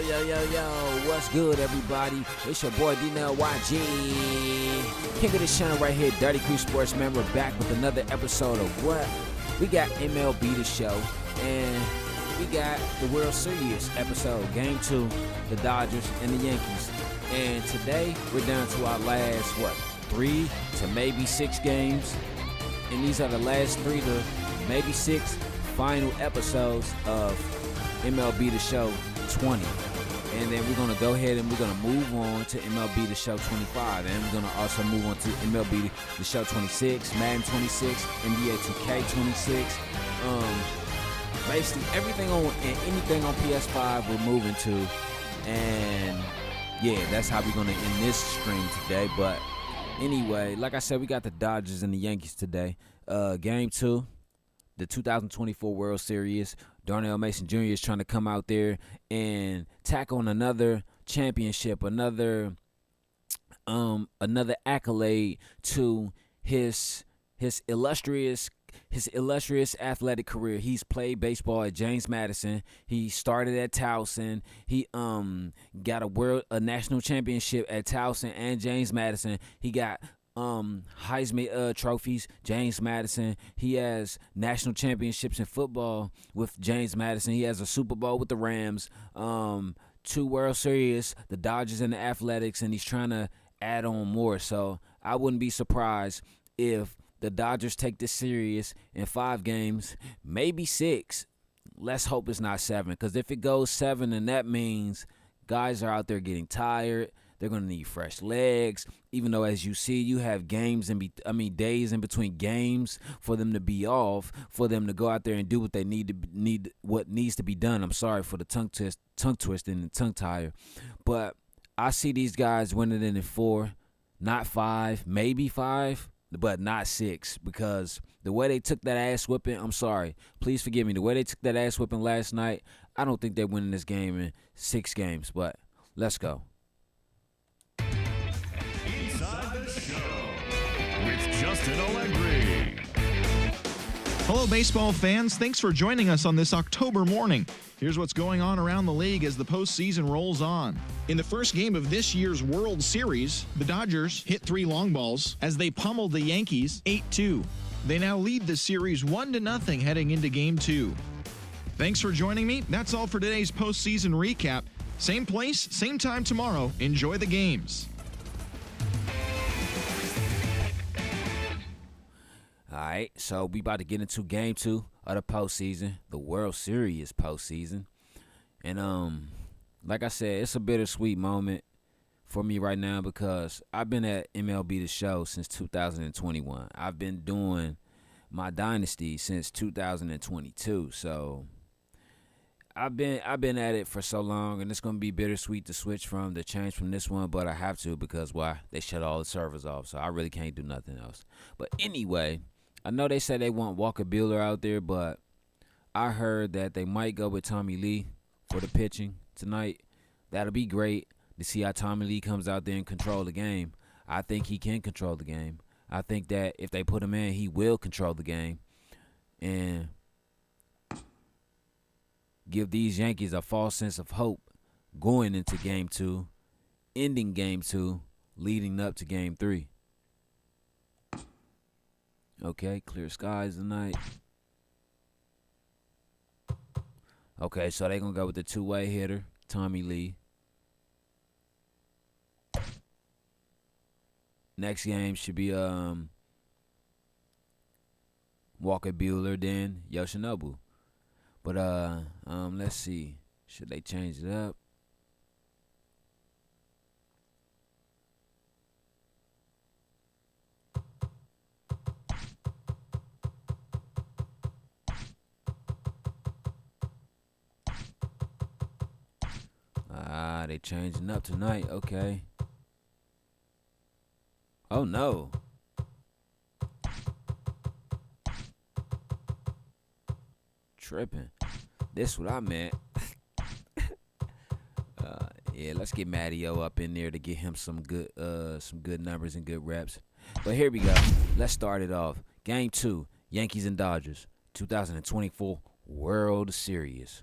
Yo, what's good, everybody? It's your boy, Darnell YG. King of the channel right here, Dirty Crew Sports Member, back with another episode of what? We got MLB The Show, and we got the World Series episode, Game 2, the Dodgers and the Yankees. And today, we're down to our last, 3 to maybe 6 games. And these are the last 3 to maybe 6 final episodes of MLB The Show 20. And then we're going to go ahead and we're going to move on to MLB The Show 25. And we're going to also move on to MLB The Show 26, Madden 26, NBA 2K 26. Basically everything on and anything on PS5 we're moving to. And yeah, that's how we're going to end this stream today. But anyway, like I said, we got the Dodgers and the Yankees today. Game 2, the 2024 World Series. Darnell Mason Jr. is trying to come out there and tack on another championship, another accolade to his illustrious athletic career. He's played baseball at James Madison. He started at Towson. He got a national championship at Towson and James Madison. He got Heisman trophies, James Madison. He has national championships in football with James Madison. He has a Super Bowl with the Rams, 2 World Series, the Dodgers and the Athletics, and he's trying to add on more. So I wouldn't be surprised if the Dodgers take this serious in 5 games, maybe 6. Let's hope it's not 7, because if it goes 7, then that means guys are out there getting tired. They're going to need fresh legs, even though, as you see, you have days in between games for them to be off, for them to go out there and do what they what needs to be done. I'm sorry for the tongue twisting and tongue tire, but I see these guys winning it in 4, not 5, maybe 5, but not 6, because the way they took that ass whipping, I'm sorry, please forgive me, the way they took that ass whipping last night, I don't think they're winning this game in 6 games, but let's go. Hello, baseball fans. Thanks for joining us on this October morning. Here's what's going on around the league as the postseason rolls on. In the first game of this year's World Series, the Dodgers hit 3 long balls as they pummeled the Yankees 8-2. They now lead the series 1-0 heading into Game 2. Thanks for joining me. That's all for today's postseason recap. Same place, same time tomorrow. Enjoy the games. All right, so we about to get into Game 2 of the postseason, the World Series postseason. And like I said, it's a bittersweet moment for me right now because I've been at MLB The Show since 2021. I've been doing my dynasty since 2022. So I've been at it for so long, and it's gonna be bittersweet to change from this one, but I have to because why? They shut all the servers off, so I really can't do nothing else. But anyway, I know they said they want Walker Buehler out there, but I heard that they might go with Tommy Lee for the pitching tonight. That'll be great to see how Tommy Lee comes out there and control the game. I think he can control the game. I think that if they put him in, he will control the game and give these Yankees a false sense of hope going into Game 2, ending Game 2, leading up to Game 3. Okay, clear skies tonight. Okay, so they're going to go with the 2-way hitter, Tommy Lee. Next game should be Walker Buehler, then Yoshinobu. But let's see. Should they change it up? They changing up tonight. Okay. Oh no. Tripping. This what I meant. Yeah, let's get Matteo up in there to get him some good numbers and good reps. But here we go. Let's start it off. Game 2, Yankees and Dodgers, 2024 World Series.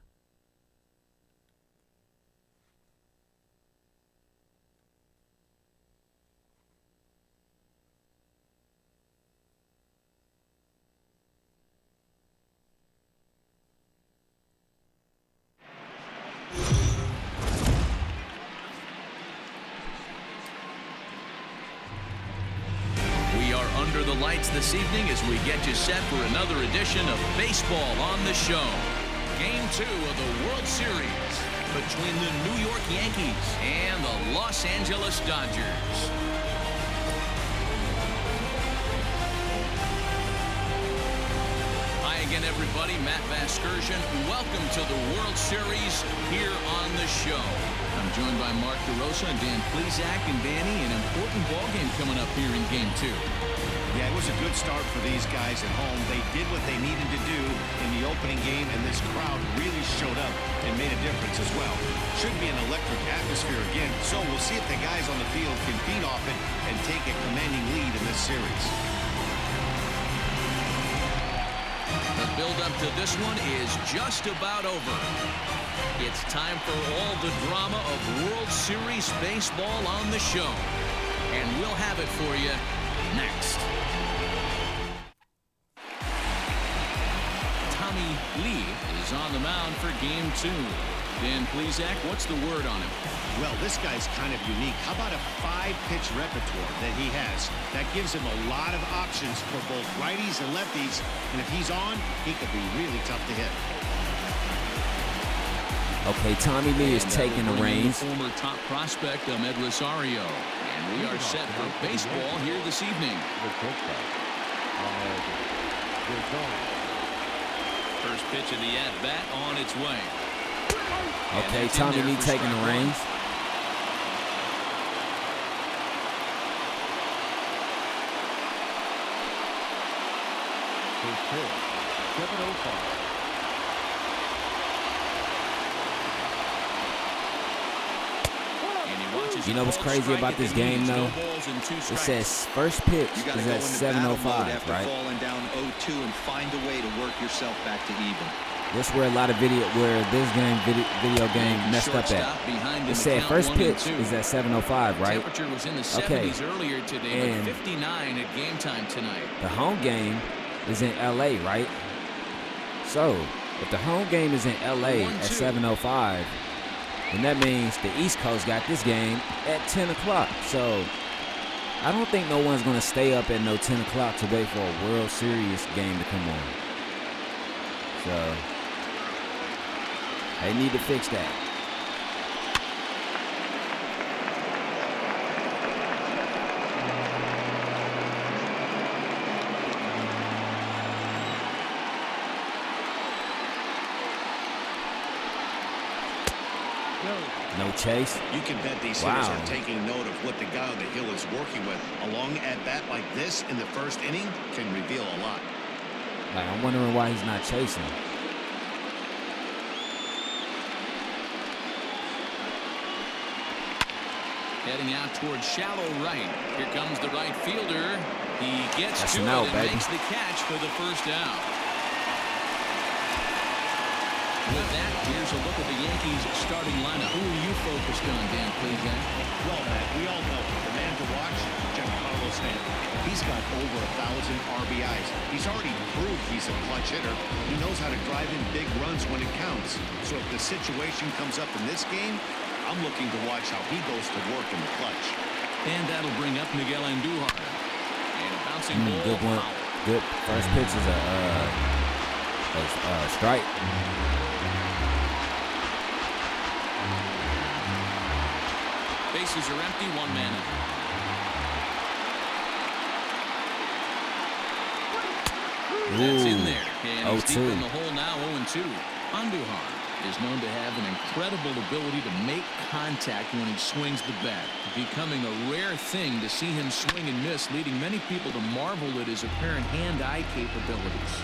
lights this evening as we get you set for another edition of Baseball on the Show. Game 2 of the World Series between the New York Yankees and the Los Angeles Dodgers. Hi again, everybody. Matt Vasgersian. Welcome to the World Series here on the show. I'm joined by Mark DeRosa and Dan Plesac. And Danny, an important ball game coming up here in Game 2. Yeah, it was a good start for these guys at home. They did what they needed to do in the opening game, and this crowd really showed up and made a difference as well. Should be an electric atmosphere again, so we'll see if the guys on the field can feed off it and take a commanding lead in this series. The build-up to this one is just about over. It's time for all the drama of World Series baseball on the show. And we'll have it for you next. Tommy Lee is on the mound for Game 2. Dan Plesac, what's the word on him? Well, this guy's kind of unique. How about a 5-pitch repertoire that he has? That gives him a lot of options for both righties and lefties. And if he's on, he could be really tough to hit. Okay, Tommy Lee is taking the reins. Former top prospect Ahmed Rosario. And we are set for baseball here this evening. First pitch of the at-bat on its way. Okay, Tommy Lee taking the reins. You know what's crazy about this game, though? It says first pitch is at 7:05, right? Falling down 0-2 and find a way to work yourself back to even. That's where a lot of video game messed up at. It said first pitch is at 7:05, right? Temperature was in the 70s earlier today, but 59 at game time tonight. The home game is in LA, right? So if the home game is in LA at 7:05, then that means the East Coast got this game at 10 o'clock. So I don't think no one's going to stay up at no 10 o'clock to wait for a World Series game to come on. So they need to fix that. No chase. You can bet these hitters are taking note of what the guy on the hill is working with. A long at-bat like this in the first inning can reveal a lot. Like, I'm wondering why he's not chasing. Heading out towards shallow right. Here comes the right fielder. He gets to it and makes the catch for the first out. With that, here's a look at the Yankees starting lineup. Who are you focused on, Dan Plesac? Well, Matt, we all know the man to watch, Giancarlo Stanton. He's got over 1,000 RBIs. He's already proved he's a clutch hitter. He knows how to drive in big runs when it counts. So if the situation comes up in this game, I'm looking to watch how he goes to work in the clutch. And that'll bring up Miguel Andujar. And a bouncing ball. Good one. Good. First pitch is a strike. Bases are empty, one man out. That's in there. And he's deep in the hole now, 0-2. Andujar is known to have an incredible ability to make contact when he swings the bat, becoming a rare thing to see him swing and miss, leading many people to marvel at his apparent hand-eye capabilities.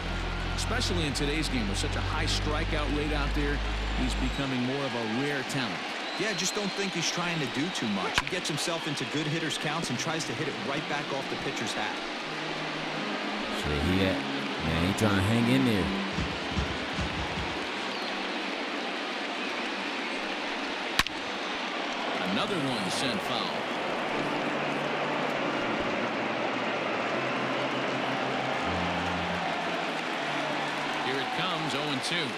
Especially in today's game with such a high strikeout rate out there, he's becoming more of a rare talent. Yeah, I just don't think he's trying to do too much. He gets himself into good hitters' counts and tries to hit it right back off the pitcher's hat. Shit, he trying to hang in there. Another one sent foul. Here it comes, 0-2.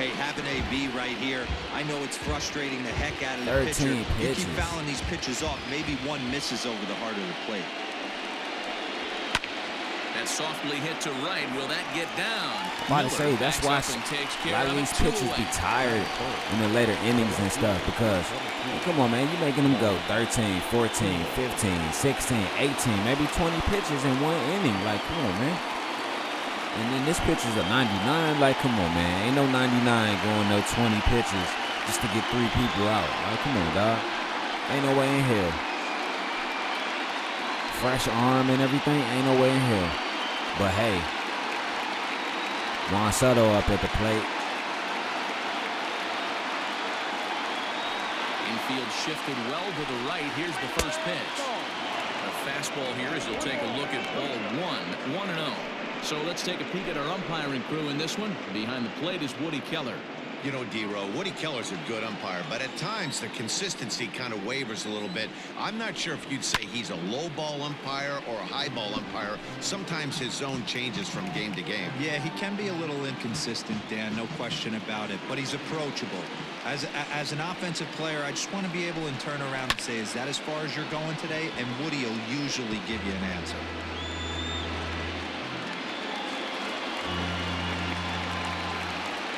Hey, having AB right here, I know it's frustrating the heck out of the 13 pitcher. pitches. You keep fouling these pitches off. Maybe one misses over the heart of the plate. That's softly hit to right. Will that get down? I'm about to say, that's why a lot of these pitchers be tired in the later innings and stuff because, come on, man, you're making them go 13, 14, 15, 16, 18, maybe 20 pitches in one inning. Like, come on, man. And then this pitcher's a 99. Like, come on, man. Ain't no 99 going no 20 pitches just to get 3 people out. Like, come on, dog. Ain't no way in hell. Fresh arm and everything, ain't no way in hell. But hey, Juan Soto up at the plate. Infield shifted well to the right. Here's the first pitch. A fastball here as he'll take a look at ball 1-0. So let's take a peek at our umpiring crew in this one. Behind the plate is Woody Keller. You know, D-Row, Woody Keller's a good umpire, but at times the consistency kind of wavers a little bit. I'm not sure if you'd say he's a low ball umpire or a high ball umpire. Sometimes his zone changes from game to game. Yeah, he can be a little inconsistent, Dan, no question about it, but he's approachable. As an offensive player, I just want to be able to turn around and say, is that as far as you're going today? And Woody will usually give you an answer.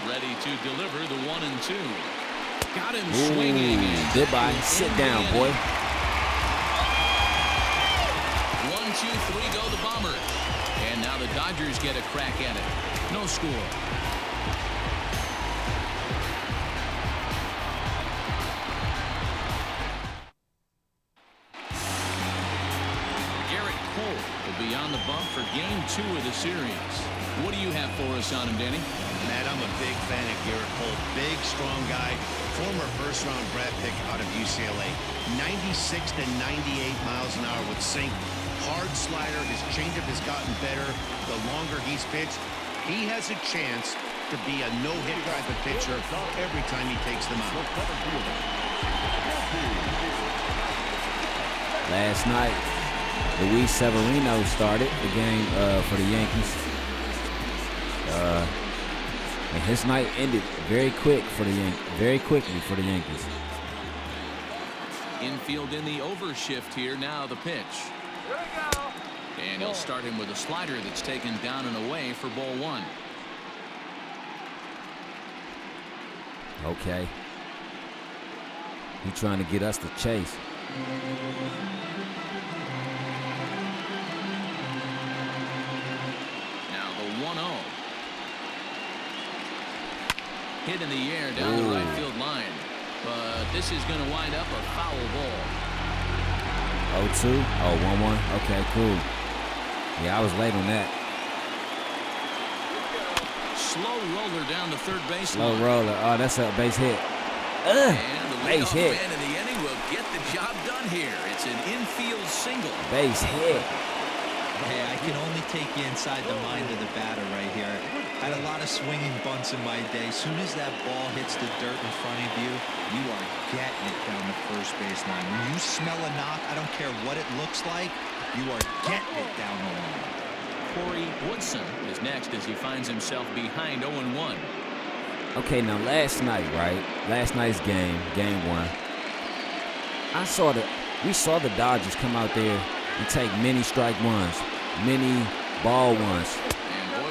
Ready to deliver the 1-2. Got him swinging. Goodbye. Sit down, boy. 1, 2, 3 go the Bombers. And now the Dodgers get a crack at it. No score. Garrett Cole will be on the bump for game 2 of the series. What do you have for us on him, Danny? Matt, I'm a big fan of Garrett Cole. Big, strong guy. Former first-round draft pick out of UCLA. 96 to 98 miles an hour with sink. Hard slider. His changeup has gotten better the longer he's pitched. He has a chance to be a no-hit type of pitcher every time he takes them out. Last night, Luis Severino started the game for the Yankees. And his night ended very quickly for the Yankees. Infield in the overshift here. Now the pitch. And he'll start him with a slider that's taken down and away for ball 1. Okay. He's trying to get us to chase. Now the 1-0. Hit in the air down the right field line. But this is going to wind up a foul ball. 0-2? Oh, 1-1. Okay, cool. Yeah, I was late on that. Slow roller down the third base. Slow roller. Oh, that's a base hit. And the base hit. man in the inning will get the job done here. It's an infield single. Base hit. Hey, I can only take you inside the mind of the batter right here. I had a lot of swinging bunts in my day. As soon as that ball hits the dirt in front of you, you are getting it down the first base line. When you smell a knock, I don't care what it looks like, you are getting it down the line. Corey Woodson is next as he finds himself behind 0-1. Okay, now last night, right? Last night's game 1. We saw the Dodgers come out there and take many strike ones, many ball ones.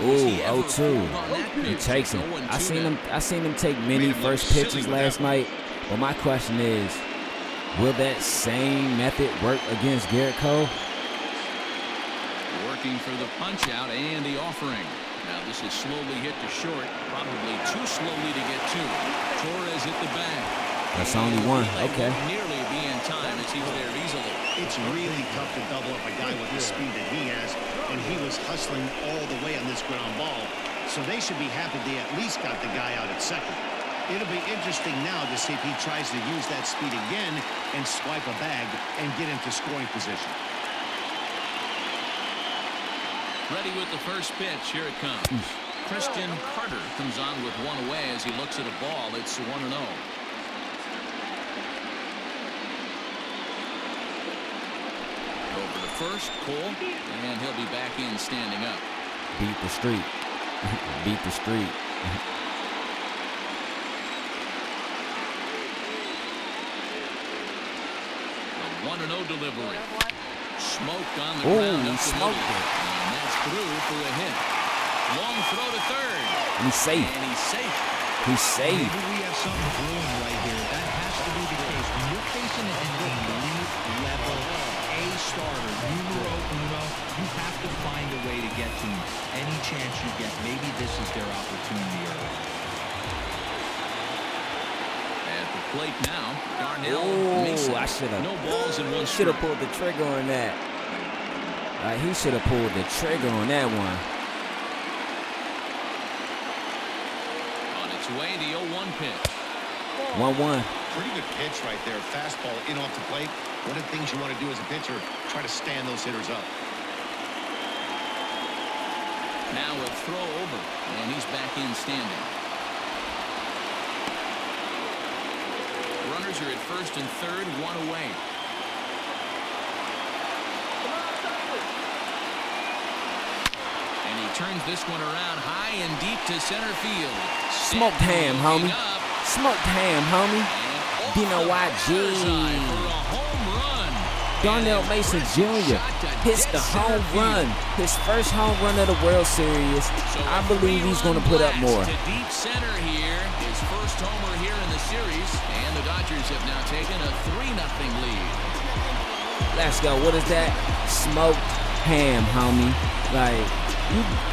Ooh, 0-2. He takes him. I seen him take many first pitches last night. But my question is, will that same method work against Garrett Cole? Working for the punch out and the offering. Now this is slowly hit to short, probably too slowly to get to. Torres hit the bag. That's only one. Okay. Nearly be in time as he's there easily. It's really tough to double up a guy with the speed that he has, and he was hustling all the way on this ground ball. So they should be happy they at least got the guy out at second. It'll be interesting now to see if he tries to use that speed again and swipe a bag and get into scoring position. Ready with the first pitch. Here it comes. Christian Carter comes on with one away as he looks at a ball. It's 1-0. Over to first, Cole, and he'll be back in standing up. Beat the street. Beat the street. 1-0 delivery. Smoked on the Ooh, ground. he smoked it. And that's through for a hit. Long throw to third. And he's safe. And he's safe. He's safe. Maybe we have something brewing right here. That has to be the case. When you're facing an elite level A starter, numero uno, you have to find a way to get to him. Any chance you get, maybe this is their opportunity early. At the plate now, Darnell Mason. I should have. No balls in one Should have strike. pulled the trigger on that. He should have pulled the trigger on that one. On its way, the 0-1 pitch. 1-1. Pretty good pitch right there. Fastball in off the plate. One of the things you want to do as a pitcher, try to stand those hitters up. Now a throw over, and he's back in standing. Runners are at first and third, one away. And he turns this one around high and deep to center field. Smoked ham, homie. Smoked ham, homie. D-N-Y-G. Darnell Mason Jr. hits the home run. His first home run of the World Series. I believe he's going to put up more. To deep center here. His first homer here in the series. And the Dodgers have now taken a 3-0 lead. Let's go. What is that? Smoked ham, homie. Like,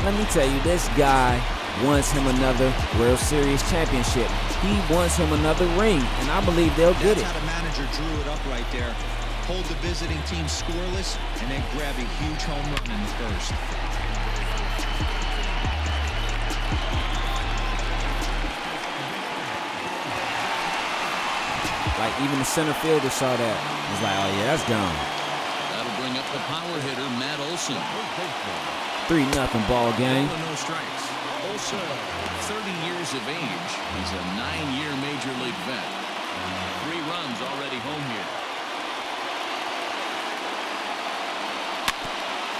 let me tell you, this guy wants him another World Series championship. He wants him another ring, and I believe they'll get it. That's how the manager drew it up right there. Hold the visiting team scoreless, and then grab a huge home run in the first. Like, even the center fielder saw that. He's like, oh, yeah, that's gone. That'll bring up the power hitter, Matt Olson. 3-0 ball game. No strikes. Olson, 30 years of age. He's a 9-year Major League vet. 3 runs already home here.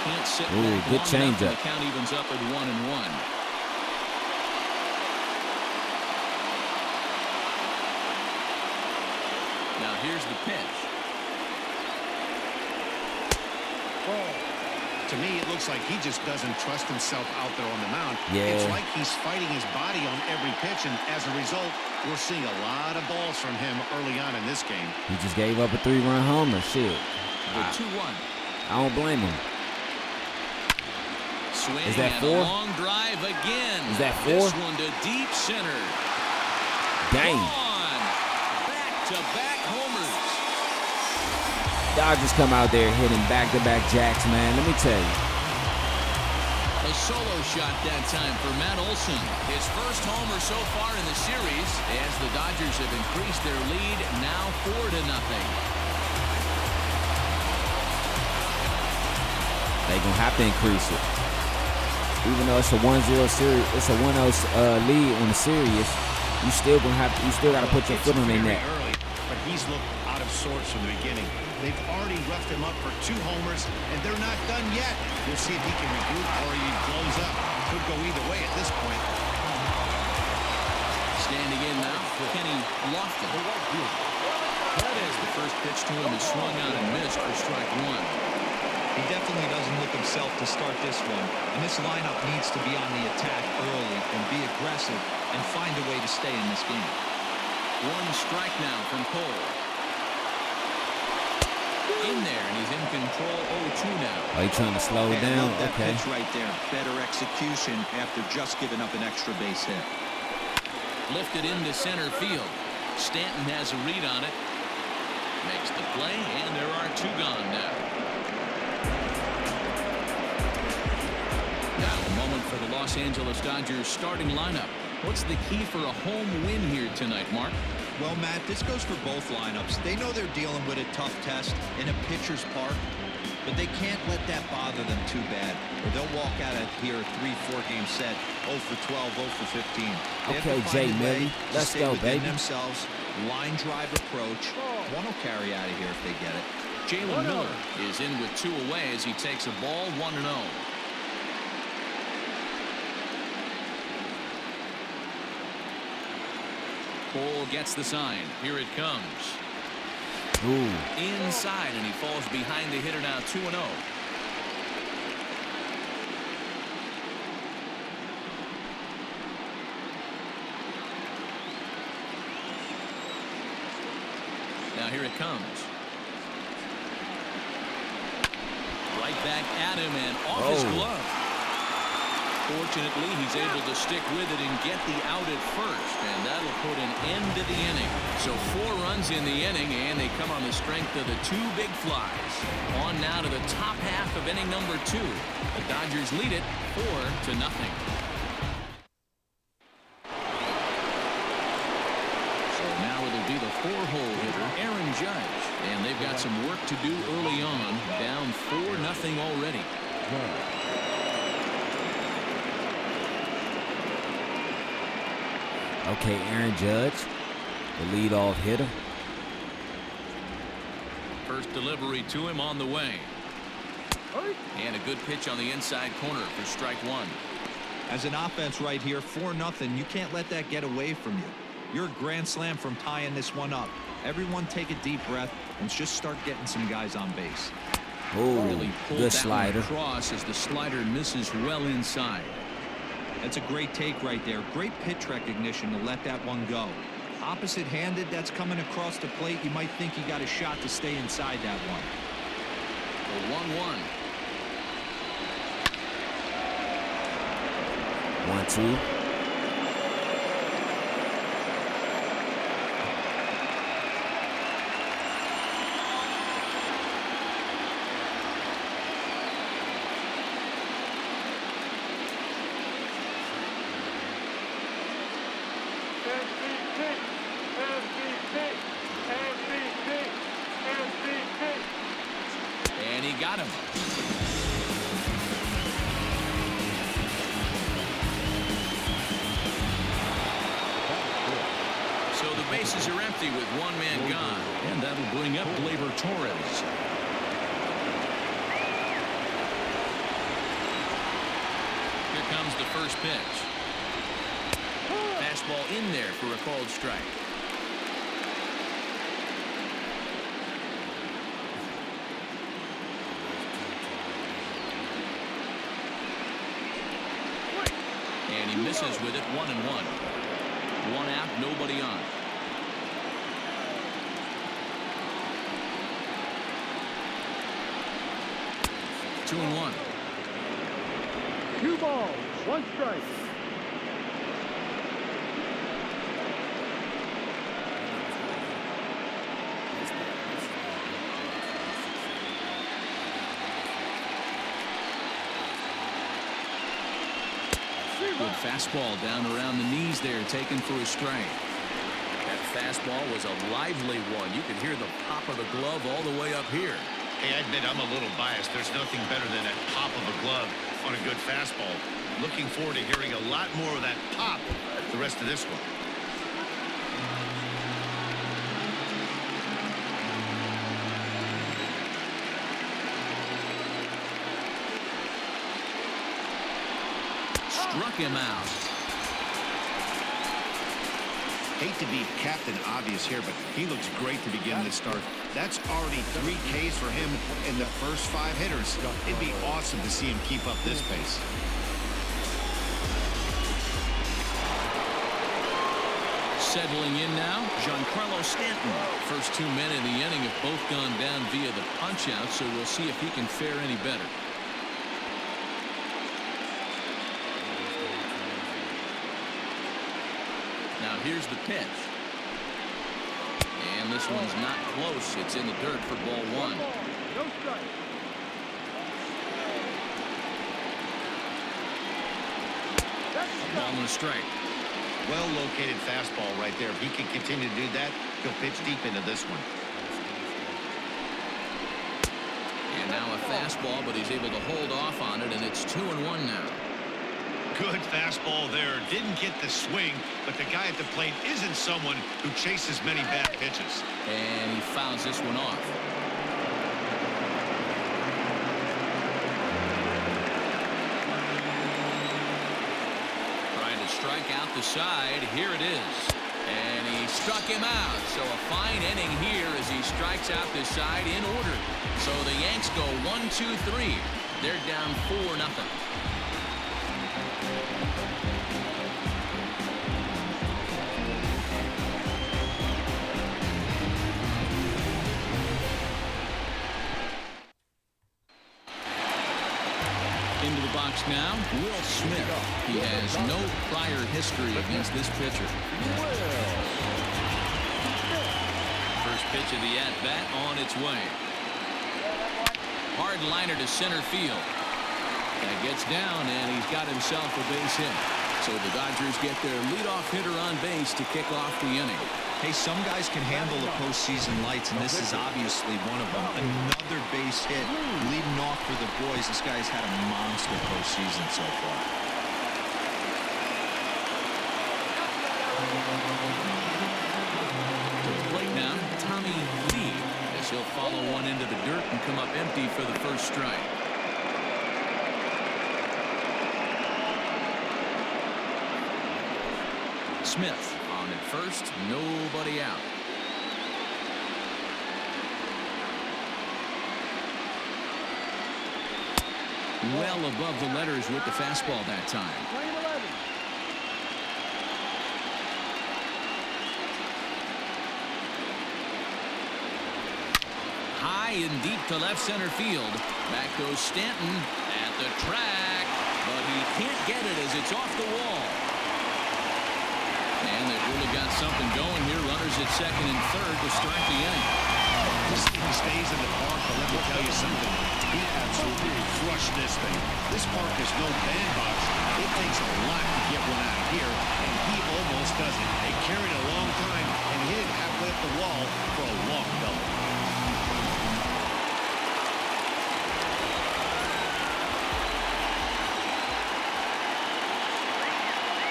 Can't sit Ooh, back good long changeup. enough, and the count evens up at 1-1. Now here's the pitch. To me, it looks like he just doesn't trust himself out there on the mound. Yeah. It's like he's fighting his body on every pitch, and as a result, we're seeing a lot of balls from him early on in this game. He just gave up a 3-run homer. Shit. The 2-1. I don't blame him. Swing Is that and 4? a long drive again. Is that 4? This one to deep center. Dang. Gone. Back-to-back homers. Dodgers come out there hitting back-to-back jacks, man. Let me tell you. A solo shot that time for Matt Olson. His first homer so far in the series as the Dodgers have increased their lead now 4-0. They gonna have to increase it. Even though it's a 1-0 series, it's a 1-0 lead on the series. You still gotta put your foot on their neck. Early, but he's looked out of sorts from the beginning. They've already roughed him up for 2 homers, and they're not done yet. We'll see if he can regroup or he blows up. Could go either way at this point. Standing in now, Kenny Lofton. As the first pitch to him is swung on and missed for strike 1. He definitely doesn't look himself to start this one. And this lineup needs to be on the attack early and be aggressive and find a way to stay in this game. 1 strike now from Cole. In there, and he's in control 0-2 now. Are you trying to slow it And I down? love that Okay. pitch right there. Better execution after just giving up an extra base hit. Lifted into center field. Stanton has a read on it. Makes the play, and there are 2 gone now. Now a moment for the Los Angeles Dodgers starting lineup. What's the key for a home win here tonight, Mark? Well, Matt, this goes for both lineups. They know they're dealing with a tough test in a pitcher's park, but they can't let that bother them too bad, or they'll walk out of here a 3-4 game set, 0 for 12, 0 for 15. They have Okay, to find Jay a way Millie, to let's stay go, within baby. themselves, line drive approach. One will carry out of here if they get it. Jalen Miller is in with 2 away as he takes a ball 1-0. Cole gets the sign. Here it comes. Ooh. Inside, and he falls behind the hitter now, 2-0. Now here it comes. Right back at him and off his glove. Fortunately, he's able to stick with it and get the out at first, and that'll put an end to the inning. So 4 runs in the inning, and they come on the strength of the 2 big flies. On now to the top half of inning number 2. The Dodgers lead it 4-0. So now it'll be the 4-hole hitter, Aaron Judge, and they've got some work to do early on, down 4-0 already. Okay, Aaron Judge, the leadoff hitter. First delivery to him on the way. And a good pitch on the inside corner for strike 1. As an offense right here, 4-0, you can't let that get away from you. You're a grand slam from tying this one up. Everyone take a deep breath and just start getting some guys on base. Oh, really pulled good that slider. one across as the slider misses well inside. That's a great take right there. Great pitch recognition to let that one go. Opposite-handed, that's coming across the plate. You might think you got a shot to stay inside that one. The 1-1. 1-2. And he got him. So the bases are empty with 1 man gone, and that'll bring up Gleyber Torres. Here comes the first pitch. Fastball in there for a called strike. And he misses with it, 1-1. 1 out, nobody on. Two and 1. 2 balls, 1 strike. Good fastball down around the knees there, taken for a strike. That fastball was a lively one. You could hear the pop of the glove all the way up here. Hey, I admit I'm a little biased. There's nothing better than that pop of a glove on a good fastball. Looking forward to hearing a lot more of that pop the rest of this one. Struck him out. Hate to be Captain Obvious here, but he looks great to begin this start. That's already 3 Ks for him in the first 5 hitters. It'd be awesome to see him keep up this pace. Settling in now, Giancarlo Stanton. First 2 men in the inning have both gone down via the punch-out, so we'll see if he can fare any better. Now here's the pitch. And this one's not close. It's in the dirt for ball 1. No strike. Ball and a strike. Well-located fastball right there. If he can continue to do that, he'll pitch deep into this one. And now a fastball, but he's able to hold off on it, and it's 2-1 now. Good fastball there. Didn't get the swing, but the guy at the plate isn't someone who chases many bad pitches. And he fouls this one off. Trying to strike out the side. Here it is. And he struck him out. So a fine inning here as he strikes out this side in order. So the Yanks go 1-2-3. They're down 4-0. Into the box now, Will Smith. He has no prior history against this pitcher. First pitch of the at-bat on its way. Hard liner to center field. That gets down, and he's got himself a base hit. So the Dodgers get their leadoff hitter on base to kick off the inning. Hey, some guys can handle the postseason lights, and this is obviously one of them. Another base hit leading off for the boys. This guy's had a monster postseason so far. To the plate now, Tommy Lee, as he'll follow one into the dirt and come up empty for the first strike. Smith on at first, nobody out. Well above the letters with the fastball that time. High and deep to left center field. Back goes Stanton at the track, but he can't get it as it's off the wall. And they've really got something going here. Runners at second and third to start the inning. This thing stays in the park, but let me tell you something. He absolutely crushed this thing. This park is no bandbox. It takes a lot to get one out of here, and he almost does it. They carried it a long time and hit it halfway up the wall for a walk double.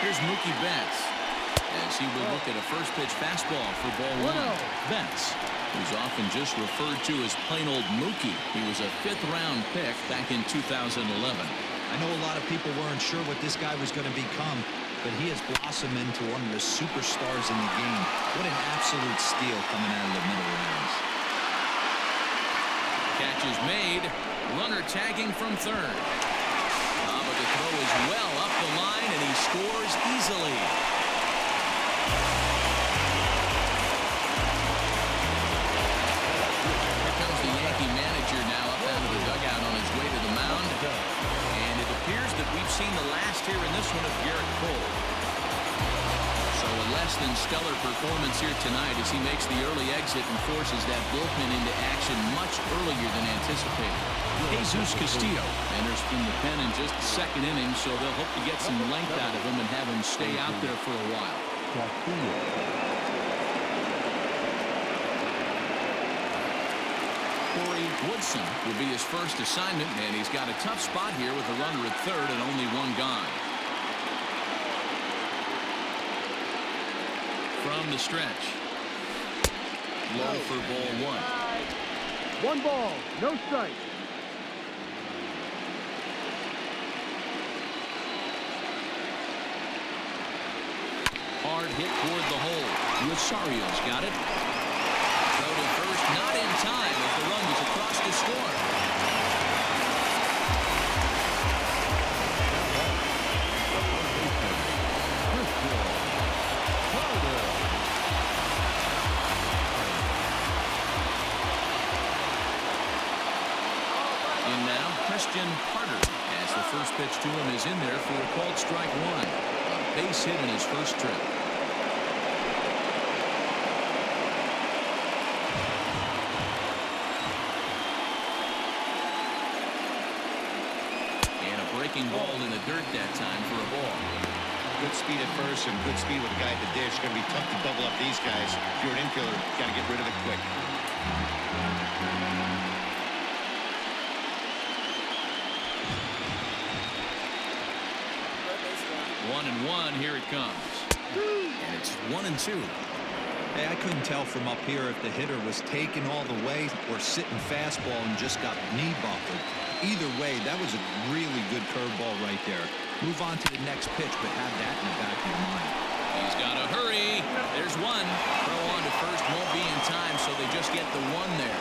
Here's Mookie Betts, as he will look at a first pitch fastball for ball one. Betts, who's often just referred to as plain old Mookie. He was a 5th-round pick back in 2011. I know a lot of people weren't sure what this guy was going to become, but he has blossomed into one of the superstars in the game. What an absolute steal coming out of the middle rounds. Catch is made. Runner tagging from third. But the throw is well up the line, and he scores easily. Here comes the Yankee manager now up out of the dugout on his way to the mound. And it appears that we've seen the last here in this one of Garrett Cole. So a less than stellar performance here tonight as he makes the early exit and forces that bullpen into action much earlier than anticipated. Jesus Castillo enters from the pen in just the second inning, so they'll hope to get some length out of him and have him stay out there for a while. Corey Woodson will be his first assignment, and he's got a tough spot here with a runner at third and only one gone. From the stretch. Low for ball one. 1 ball, no strike. Hard hit toward the hole. Rosario's got it. Throw to first, not in time as the run was across to score. And now Christian Carter, as the first pitch to him is in there for a called strike one. A base hit in his first trip. And a breaking ball in the dirt that time for a ball. Good speed at first and good speed with the guy at the dish. It's going to be tough to double up these guys. If you're an infielder, got to get rid of it quick. 1-1, here it comes. And it's 1-2. Hey, I couldn't tell from up here if the hitter was taking all the way or sitting fastball and just got knee buckled. Either way, that was a really good curveball right there. Move on to the next pitch, but have that in the back of your mind. He's got to hurry. There's one. Throw on to first won't be in time, so they just get the one there.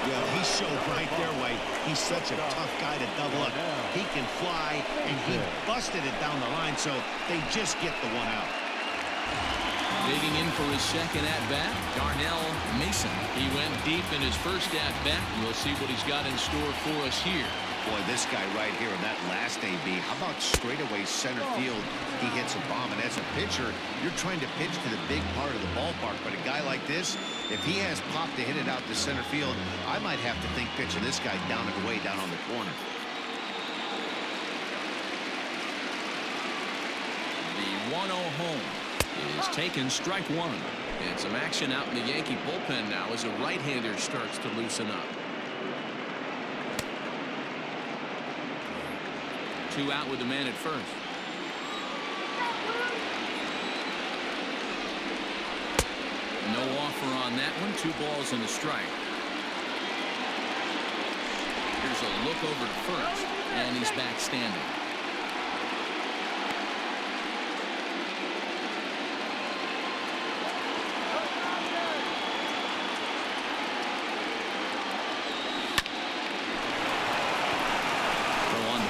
Well, he showed right there, White. He's such a tough guy to double up. He can fly, and he busted it down the line, so they just get the one out. Digging in for his second at-bat, Darnell Mason. He went deep in his first at-bat. We'll see what he's got in store for us here. Boy, this guy right here in that last AB, how about straightaway center field? He hits a bomb, and as a pitcher, you're trying to pitch to the big part of the ballpark, but a guy like this, if he has pop to hit it out to center field, I might have to think pitching this guy down and away down on the corner. The 1-0 home is taken, strike one. And some action out in the Yankee bullpen now as a right-hander starts to loosen up. 2 out with the man at first. No offer on that one. 2 balls and a strike. Here's a look over to first, and he's back standing.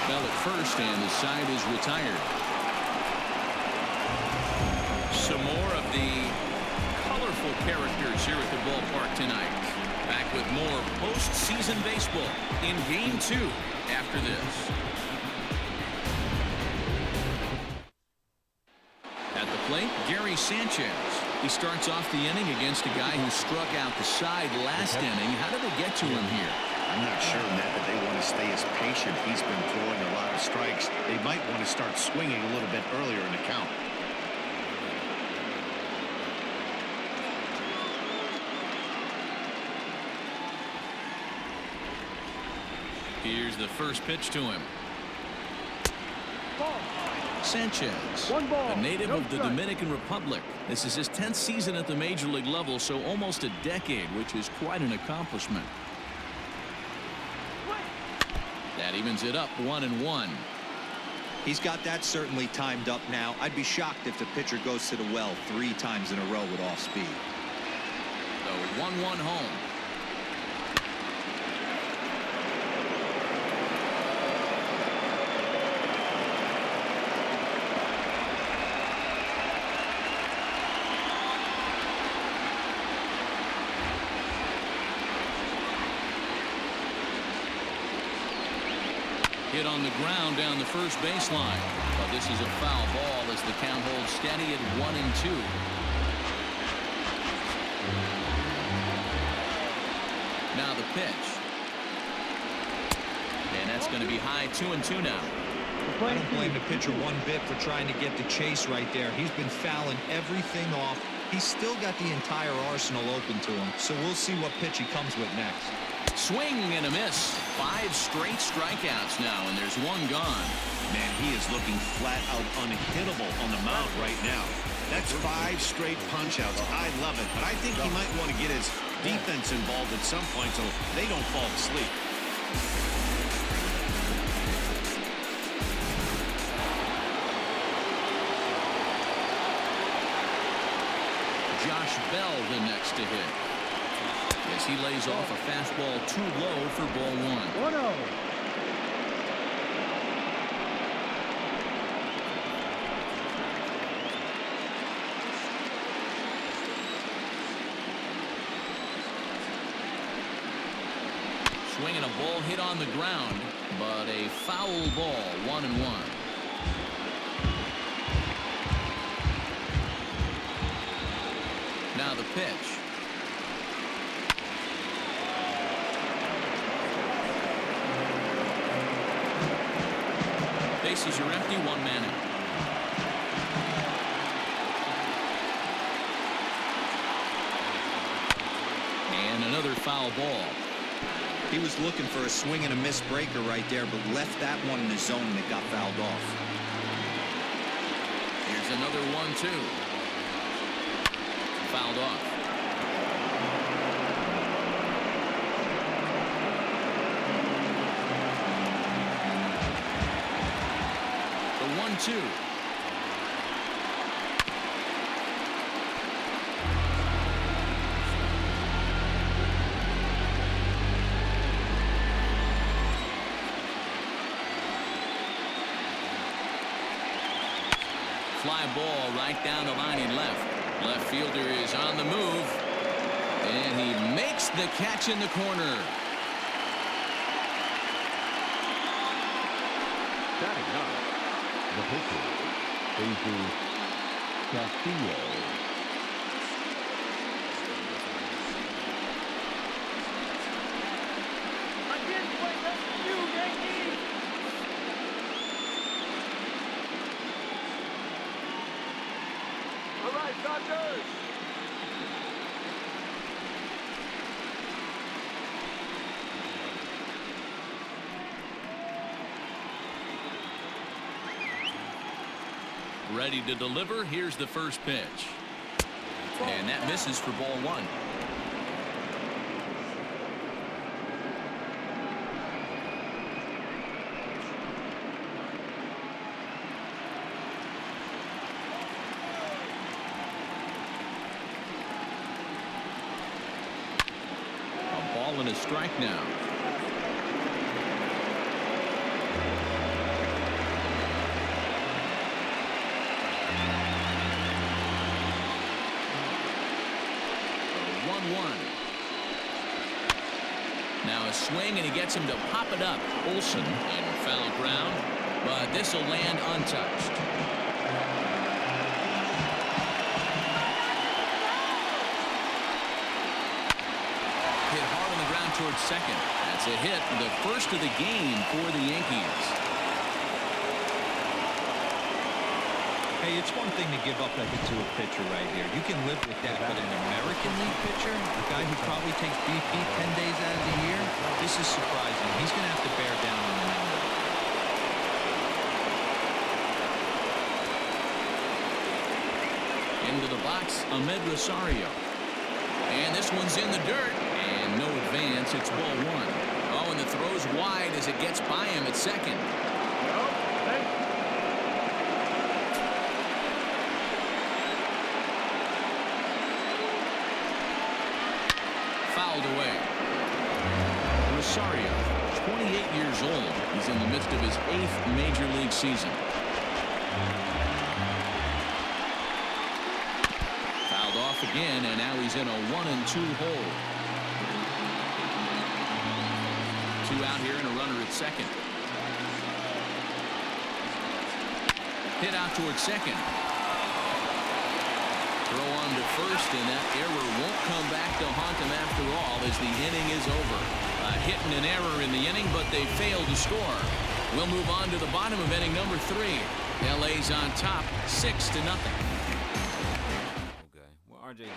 Bell at first, and the side is retired. Some more of the colorful characters here at the ballpark tonight. Back with more postseason baseball in Game 2 after this. At the plate, Gary Sanchez. He starts off the inning against a guy who struck out the side last inning. How did they get to him here? I'm not sure, Matt, that they want to stay as patient. He's been throwing a lot of strikes. They might want to start swinging a little bit earlier in the count. Here's the first pitch to him. Sanchez, a native of the Dominican Republic. This is his 10th season at the major league level, so almost a decade, which is quite an accomplishment. That evens it up 1-1. He's got that certainly timed up now. I'd be shocked if the pitcher goes to the well 3 times in a row with off speed. So 1-1 home. Hit on the ground down the first baseline, but this is a foul ball as the count holds steady at 1-2. Now the pitch, and that's going to be high. 2-2 now. I don't blame the pitcher one bit for trying to get the chase right there. He's been fouling everything off. He's still got the entire arsenal open to him, so we'll see what pitch he comes with next. Swing and a miss. 5 straight strikeouts now, and there's 1 gone. Man, he is looking flat out unhittable on the mound right now. That's 5 straight punch-outs. I love it, but I think he might want to get his defense involved at some point so they don't fall asleep. Josh Bell the next to hit, as he lays off a fastball too low for ball 1. 1-0. Swinging a ball hit on the ground, but a foul ball. 1-1. Now the pitch. Bases are empty, 1 man out. And another foul ball. He was looking for a swing and a miss breaker right there, but left that one in the zone that got fouled off. Here's another 1-2. Fouled off. The 1-2. Fly ball right down the line in left. Left fielder is on the move. And he makes the catch in the corner. Batting up, the pitcher, Jesus Castillo. Again, play up to you, Yankees. All right, Dodgers. Ready to deliver. Here's the first pitch. And that misses for ball one. A ball and a strike now. Now a swing, and he gets him to pop it up. Olsen in foul ground, but this will land untouched. Hit hard on the ground towards second. That's a hit, the first of the game for the Yankees. Hey, it's one thing to give up like to a pitcher right here. You can live with that, but an American League pitcher, a guy who probably takes BP 10 days out of the year, this is surprising. He's going to have to bear down on the mound. Into the box, Ahmed Rosario. And this one's in the dirt, and no advance. It's ball one. Oh, and the throw's wide as it gets by him at second. Fouled away. Rosario, 28 years old. He's in the midst of his 8th major league season. Fouled off again, and now he's in a 1-2 hole. 2 out here and a runner at second. Hit out towards second. Throw on to first, and that error won't come back to haunt him after all as the inning is over. A hit and an error in the inning, but they failed to score. We'll move on to the bottom of inning number 3. LA's on top, 6-0. Okay. Well, RJ.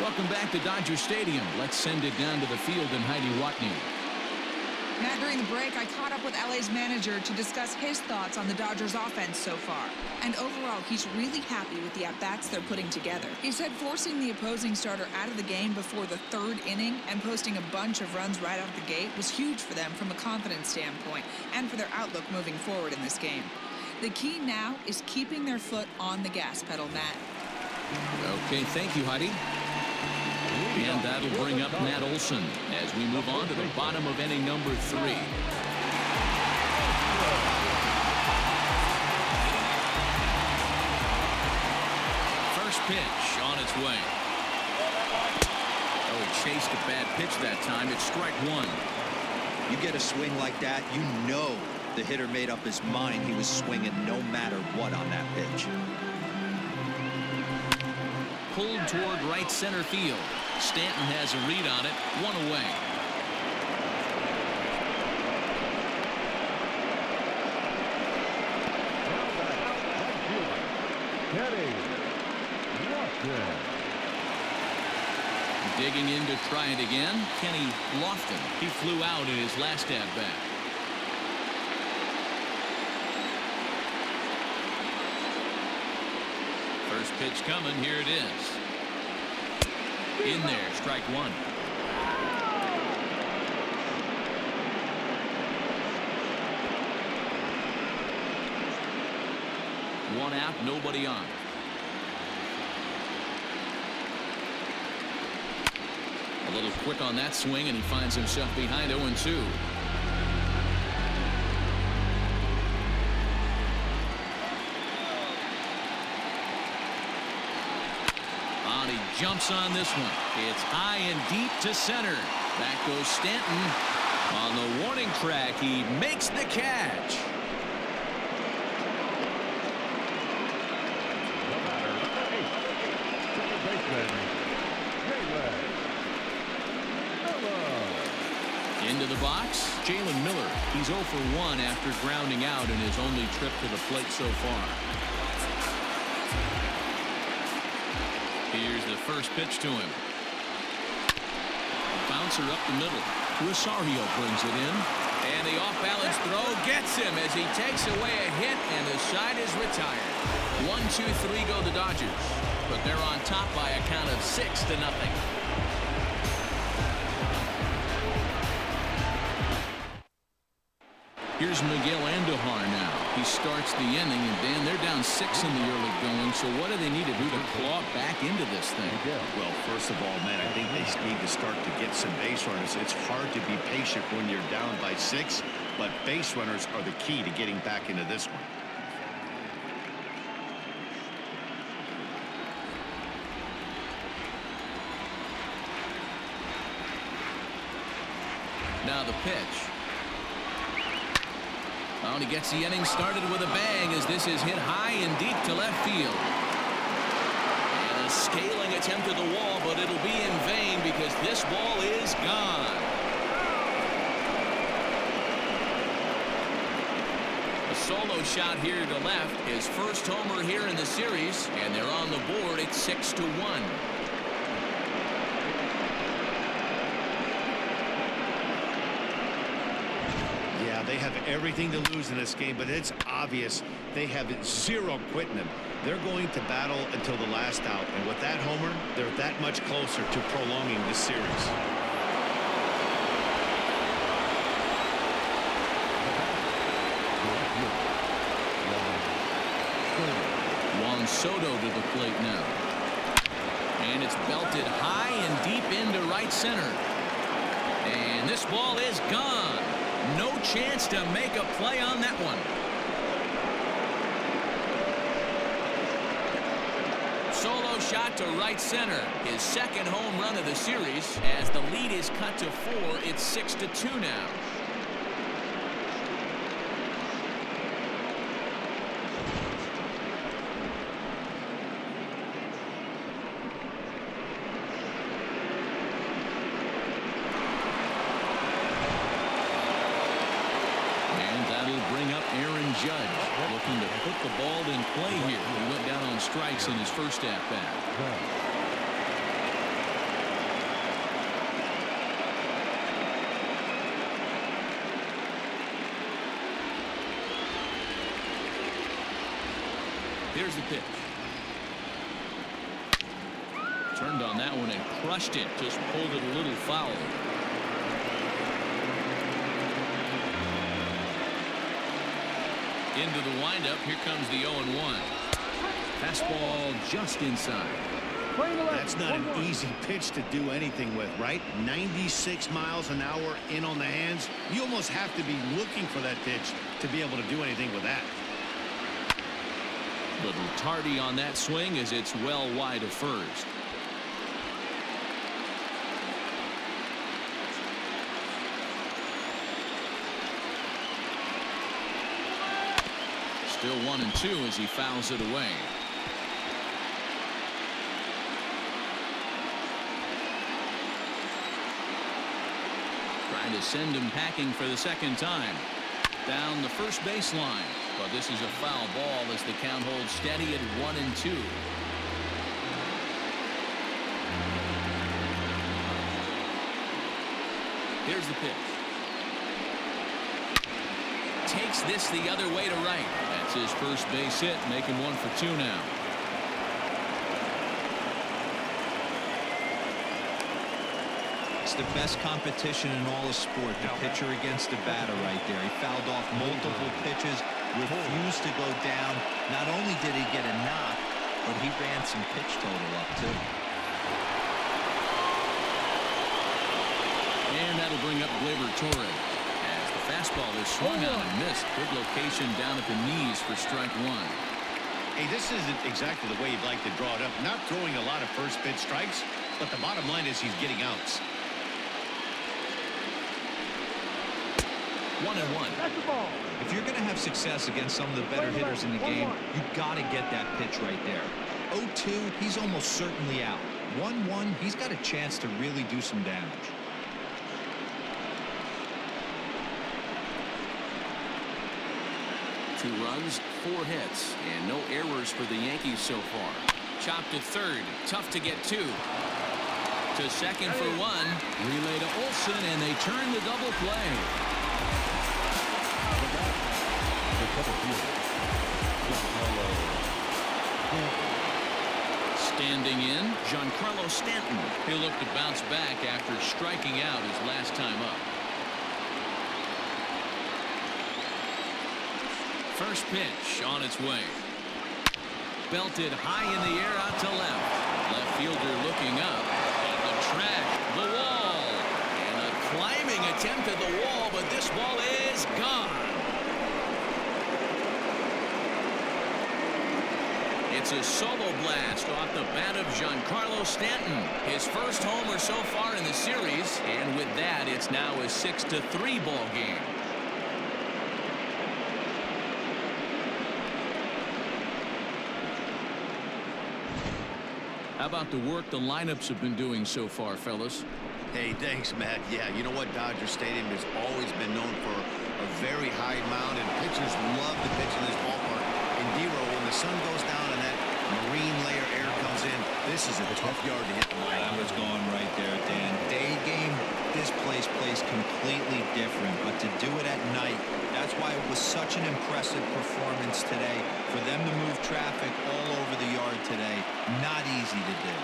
Welcome back to Dodger Stadium. Let's send it down to the field and Heidi Watney. Matt, during the break, I caught up with LA's manager to discuss his thoughts on the Dodgers' offense so far. And overall, he's really happy with the at-bats they're putting together. He said forcing the opposing starter out of the game before the 3rd inning and posting a bunch of runs right out the gate was huge for them from a confidence standpoint and for their outlook moving forward in this game. The key now is keeping their foot on the gas pedal, Matt. Okay, thank you, Heidi. And that'll bring up Matt Olson as we move on to the bottom of inning number 3. First pitch on its way. Oh, he chased a bad pitch that time. It's strike 1. You get a swing like that, you know the hitter made up his mind he was swinging no matter what on that pitch. Pulled toward right center field. Stanton has a read on it. 1 away. Digging in to try it again, Kenny Lofton. He flew out in his last at-bat. First pitch coming. Here it is. In there, strike 1. One out, nobody on. A little quick on that swing, and he finds himself behind 0-2. he jumps on this one. It's high and deep to center. Back goes Stanton. On the warning track, he makes the catch. Into the box, Jalen Miller. He's 0 for 1 after grounding out in his only trip to the plate so far. Here's the first pitch to him. Bouncer up the middle. Rosario brings it in. And the off-balance throw gets him as he takes away a hit, and the side is retired. 1-2-3 go the Dodgers, but they're on top by a count of 6-0. Here's Miguel Andujar now. He starts the inning, and Dan, they're down 6 in the early going, so what do they need to do to claw back into this thing? Well, first of all, man, I think they need to start to get some base runners. It's hard to be patient when you're down by 6, but base runners are the key to getting back into this one. Now the pitch. Oh, and he gets the inning started with a bang as this is hit high and deep to left field. And a scaling attempt at the wall, but it'll be in vain because this ball is gone. A solo shot here to left, his first homer here in the series, and they're on the board at 6-1. They have everything to lose in this game, but it's obvious they have zero quitting them. They're going to battle until the last out, and with that homer, they're that much closer to prolonging this series. Juan Soto to the plate now. And it's belted high and deep into right center. And this ball is gone. No chance to make a play on that one. Solo shot to right center. His second home run of the series. As the lead is cut to 4, it's 6-2 now. Judge looking to put the ball in play here. He went down on strikes in his first at-bat. Here's the pitch. Turned on that one and crushed it. Just pulled it a little foul. Into the windup. Here comes the 0-1. Fastball just inside. That's not an easy pitch to do anything with, right? 96 miles an hour in on the hands. You almost have to be looking for that pitch to be able to do anything with that. Little tardy on that swing as it's well wide of first. Still 1-2 as he fouls it away. Trying to send him packing for the second time. Down the first baseline. But this is a foul ball as the count holds steady at 1-2. Here's the pitch. Takes this the other way to right. That's his first base hit, making 1 for 2 now. It's the best competition in all of sport, the pitcher against the batter right there. He fouled off multiple pitches, refused to go down. Not only did he get a knock, but he ran some pitch total up too. And that'll bring up Gleyber Torres. Fastball is swung out and missed. Good location down at the knees for strike 1. Hey, this isn't exactly the way you'd like to draw it up. Not throwing a lot of first pitch strikes, but the bottom line is he's getting outs. 1-1. That's the ball. If you're going to have success against some of the better hitters in the game, you've got to get that pitch right there. 0-2, he's almost certainly out. 1-1, he's got a chance to really do some damage. Two runs, 4 hits, and no errors for the Yankees so far. Chopped to third. Tough to get to. To second for 1. Relay to Olsen, and they turn the double play. Standing in, Giancarlo Stanton. He'll look to bounce back after striking out his last time up. First pitch on its way. Belted high in the air out to left. Left fielder looking up. At the track, the wall. And a climbing attempt at the wall, but this ball is gone. It's a solo blast off the bat of Giancarlo Stanton. His first homer so far in the series, and with that, it's now a 6-3 ball game. How about the work the lineups have been doing so far, fellas? Hey, thanks, Matt. Yeah, you know what? Dodger Stadium has always been known for a very high mound, and pitchers love to pitch in this ballpark. And D-Row, when the sun goes down and that marine layer air comes in, this is a tough yard to hit the line. That was going right there, Dan. Day game, this place plays completely different, but to do it at night, that's why it was such an impressive performance today. For them to move traffic all over the yard today, not easy to do.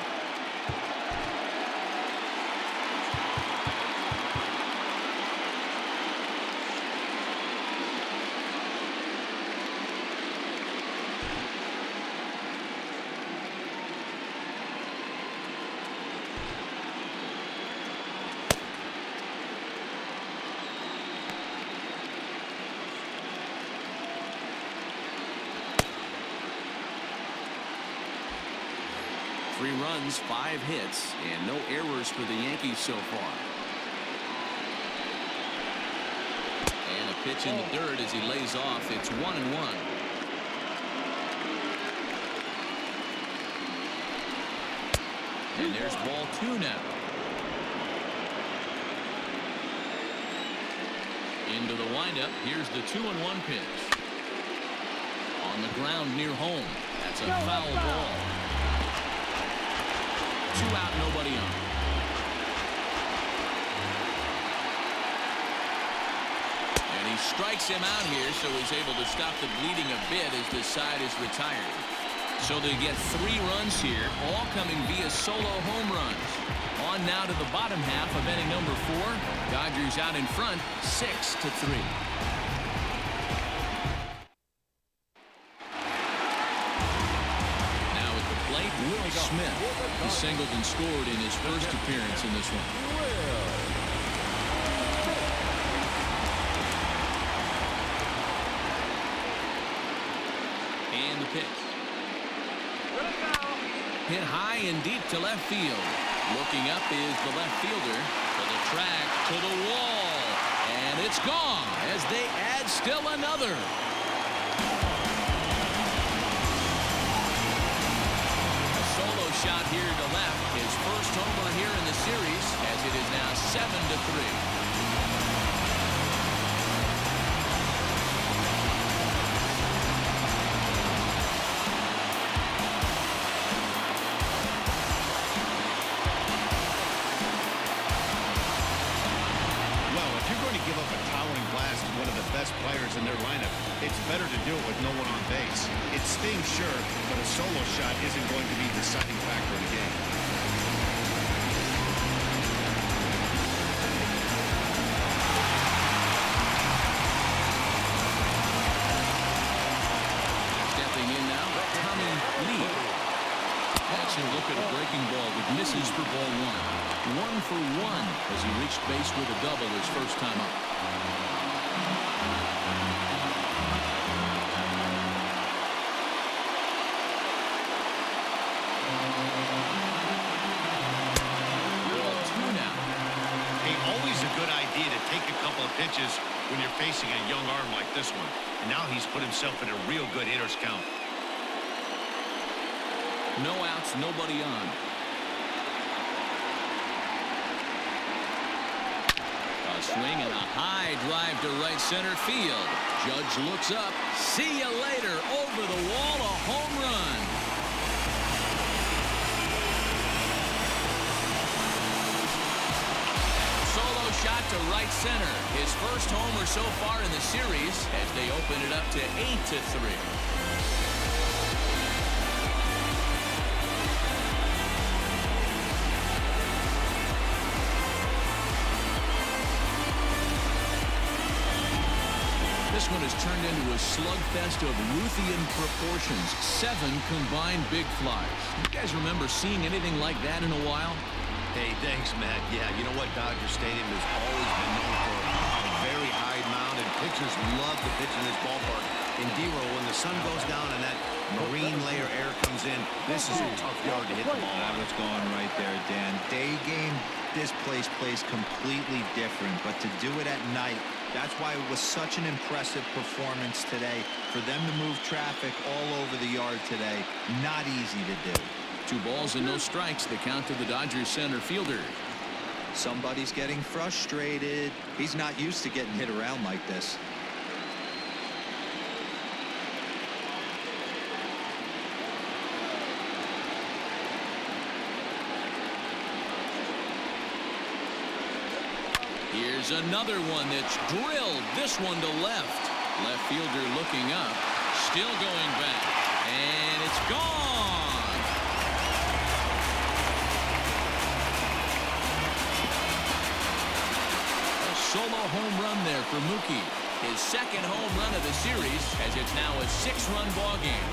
Three runs, 5 hits, and no errors for the Yankees so far. And a pitch in the dirt as he lays off. It's 1-1. And there's ball 2 now. Into the windup. Here's the 2-1 pitch. On the ground near home. That's a foul ball. 2 out, nobody on. And he strikes him out here, so he's able to stop the bleeding a bit as the side is retired. So they get 3 runs here, all coming via solo home runs. On now to the bottom half of inning number 4. Dodgers out in front, 6-3. Will Smith. He singled and scored in his first appearance in this one. And the pitch. Hit high and deep to left field. Looking up is the left fielder. To the track, to the wall. And it's gone as they add still another. Shot here to left, his first homer here in the series, as it is now 7-3. Give up a towering blast to one of the best players in their lineup, it's better to do it with no one on base. It stings, sure, but a solo shot isn't going to be the deciding factor in the game. Stepping in now, Tommy Lee. That's a look at a breaking ball that misses for ball 1. 1 for 1 as he reached base with a double his first time up. of pitches when you're facing a young arm like this one. And now he's put himself in a real good hitter's count. No outs, nobody on. A swing and a high drive to right center field. Judge looks up. See you later. Over the wall, a home run. Solo shot to right center. His first homer so far in the series as they open it up to 8-3. This one has turned into a slugfest of Ruthian proportions. 7 combined big flies. You guys remember seeing anything like that in a while? Hey, thanks, Matt. Yeah, you know what? Dodger Stadium has always been known for a very high mound, and pitchers love to pitch in this ballpark. In D-row, when the sun goes down and that marine layer air comes in, this is a tough yard to hit the ball. That was going right there, Dan. Day game, this place plays completely different, but to do it at night, that's why it was such an impressive performance today. For them to move traffic all over the yard today, not easy to do. 2 balls and no strikes. The count to the Dodgers center fielder. Somebody's getting frustrated. He's not used to getting hit around like this. Here's another one that's drilled. This one to left. Left fielder looking up. Still going back. And it's gone. A solo home run there for Mookie. His second home run of the series as it's now a 6-run ball game.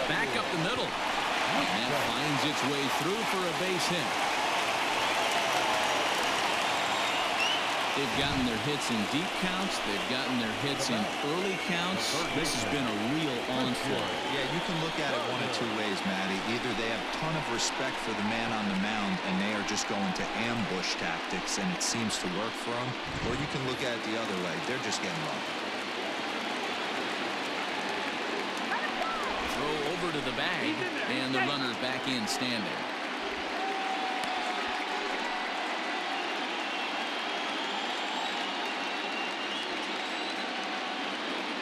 Back up the middle. And finds its way through for a base hit. They've gotten their hits in deep counts. They've gotten their hits in early counts. This has been a real onslaught. Yeah, you can look at it one of 2 ways, Matty. Either they have a ton of respect for the man on the mound and they are just going to ambush tactics and it seems to work for them. Or you can look at it the other way. They're just getting lucky. Over to the bag, and the runner back in standing.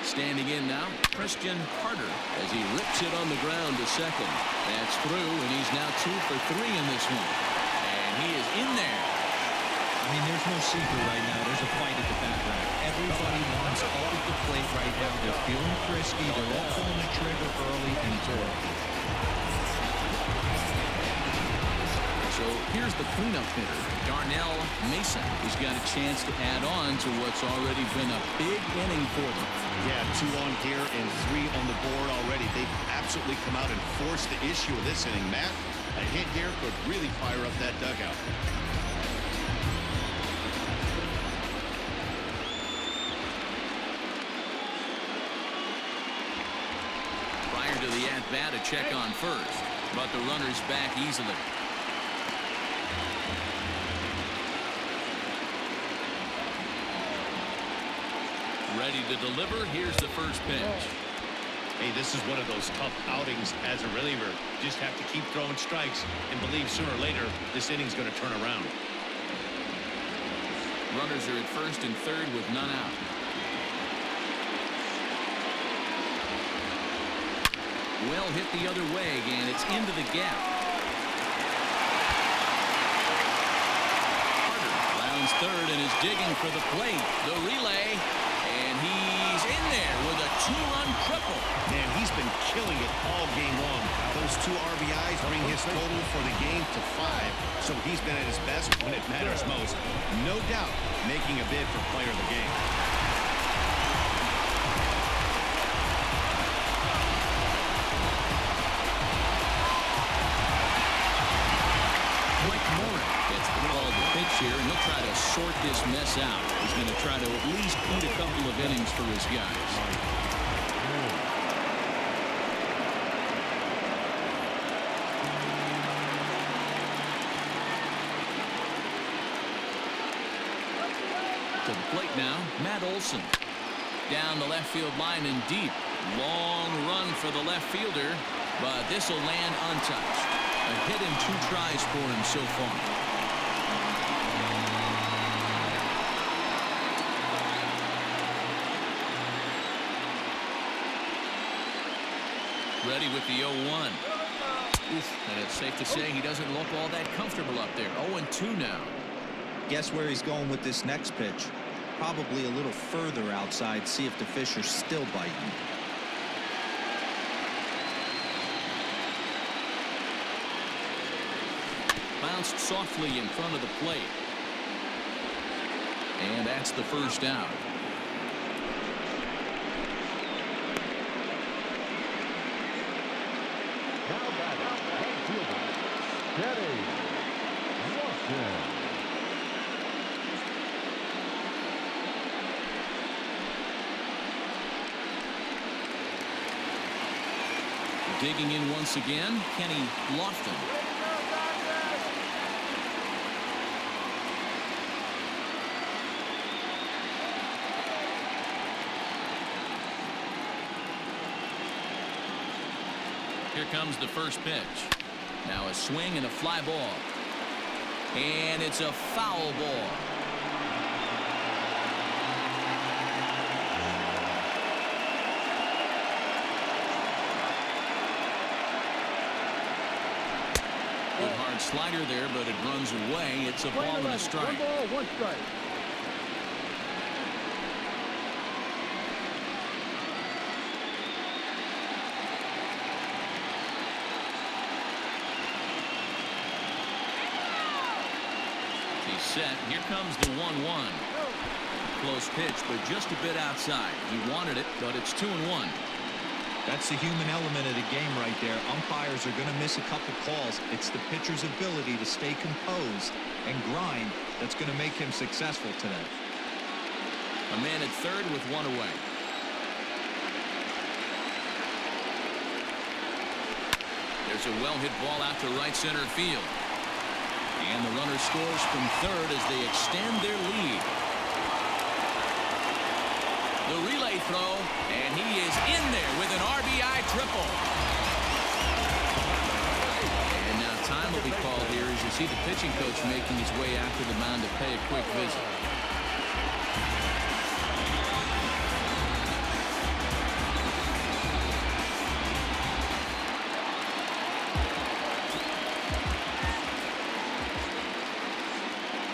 Standing in now, Christian Carter as he rips it on the ground to second. That's through, and he's now 2 for 3 in this one. And he is in there. I mean, there's no secret right now. There's a fight at the bat rack. Everybody wants up at the plate right now. They're feeling frisky. They're all pulling the trigger early, and it's working. So here's the cleanup hitter, Darnell Mason, who's got a chance to add on to what's already been a big inning for them. Yeah, 2 on here and 3 on the board already. They've absolutely come out and forced the issue of this inning. Matt, a hit here could really fire up that dugout. Prior to the at-bat, a check on first, but the runner's back easily. Ready to deliver. Here's the first pitch. Hey, this is one of those tough outings as a reliever. Just have to keep throwing strikes and believe sooner or later this inning's going to turn around. Runners are at first and third with none out. Well hit the other way, and it's into the gap. Carter rounds third and is digging for the plate. The relay. And he's in there with a 2-run triple. Man, he's been killing it all game long. Those 2 RBIs bring his total for the game to 5. So he's been at his best when it matters most. No doubt making a bid for player of the game. here, and he'll try to sort this mess out. He's going to try to at least eat a couple of innings for his guys. To the plate now, Matt Olson. Down the left field line and deep. Long run for the left fielder, but this will land untouched. A hit and 2 tries for him so far. Ready with the 0-1. And it's safe to say he doesn't look all that comfortable up there. 0-2 now. Guess where he's going with this next pitch? Probably a little further outside, see if the fish are still biting. Bounced softly in front of the plate. And that's the first out. Now batting, right fielder, Teddy Lofton. Digging in once again, Kenny Lofton. Here comes the first pitch. Now a swing and a fly ball. And it's a foul ball. Good hard slider there, but it runs away. It's a ball and a strike. 1 ball, 1 strike. He's set. Here comes the 1-1. Close pitch, but just a bit outside. He wanted it, but it's 2-1. That's the human element of the game right there. Umpires are going to miss a couple calls. It's the pitcher's ability to stay composed and grind that's going to make him successful today. A man at third with 1 away. There's a well-hit ball out to right center field. And the runner scores from third as they extend their lead. The relay throw, and he is in there with an RBI triple. And now time will be called here as you see the pitching coach making his way out to the mound to pay a quick visit.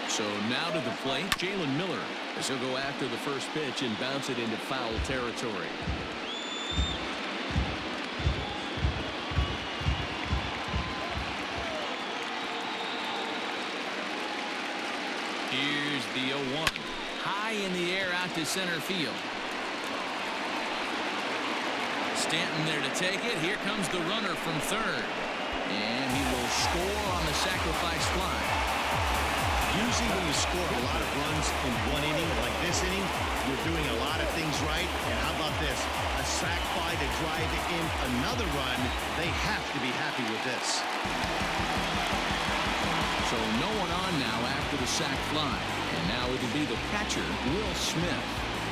So now to the plate, Jalen Miller, as he'll go after the first pitch and bounce it into foul territory. Here's the 0-1. High in the air out to center field. Stanton there to take it. Here comes the runner from third. And he will score on the sacrifice fly. Usually when you score a lot of runs in 1 inning, like this inning, you're doing a lot of things right. And how about this? A sac fly to drive in another run. They have to be happy with this. So no one on now after the sac fly. And now it'll be the catcher, Will Smith.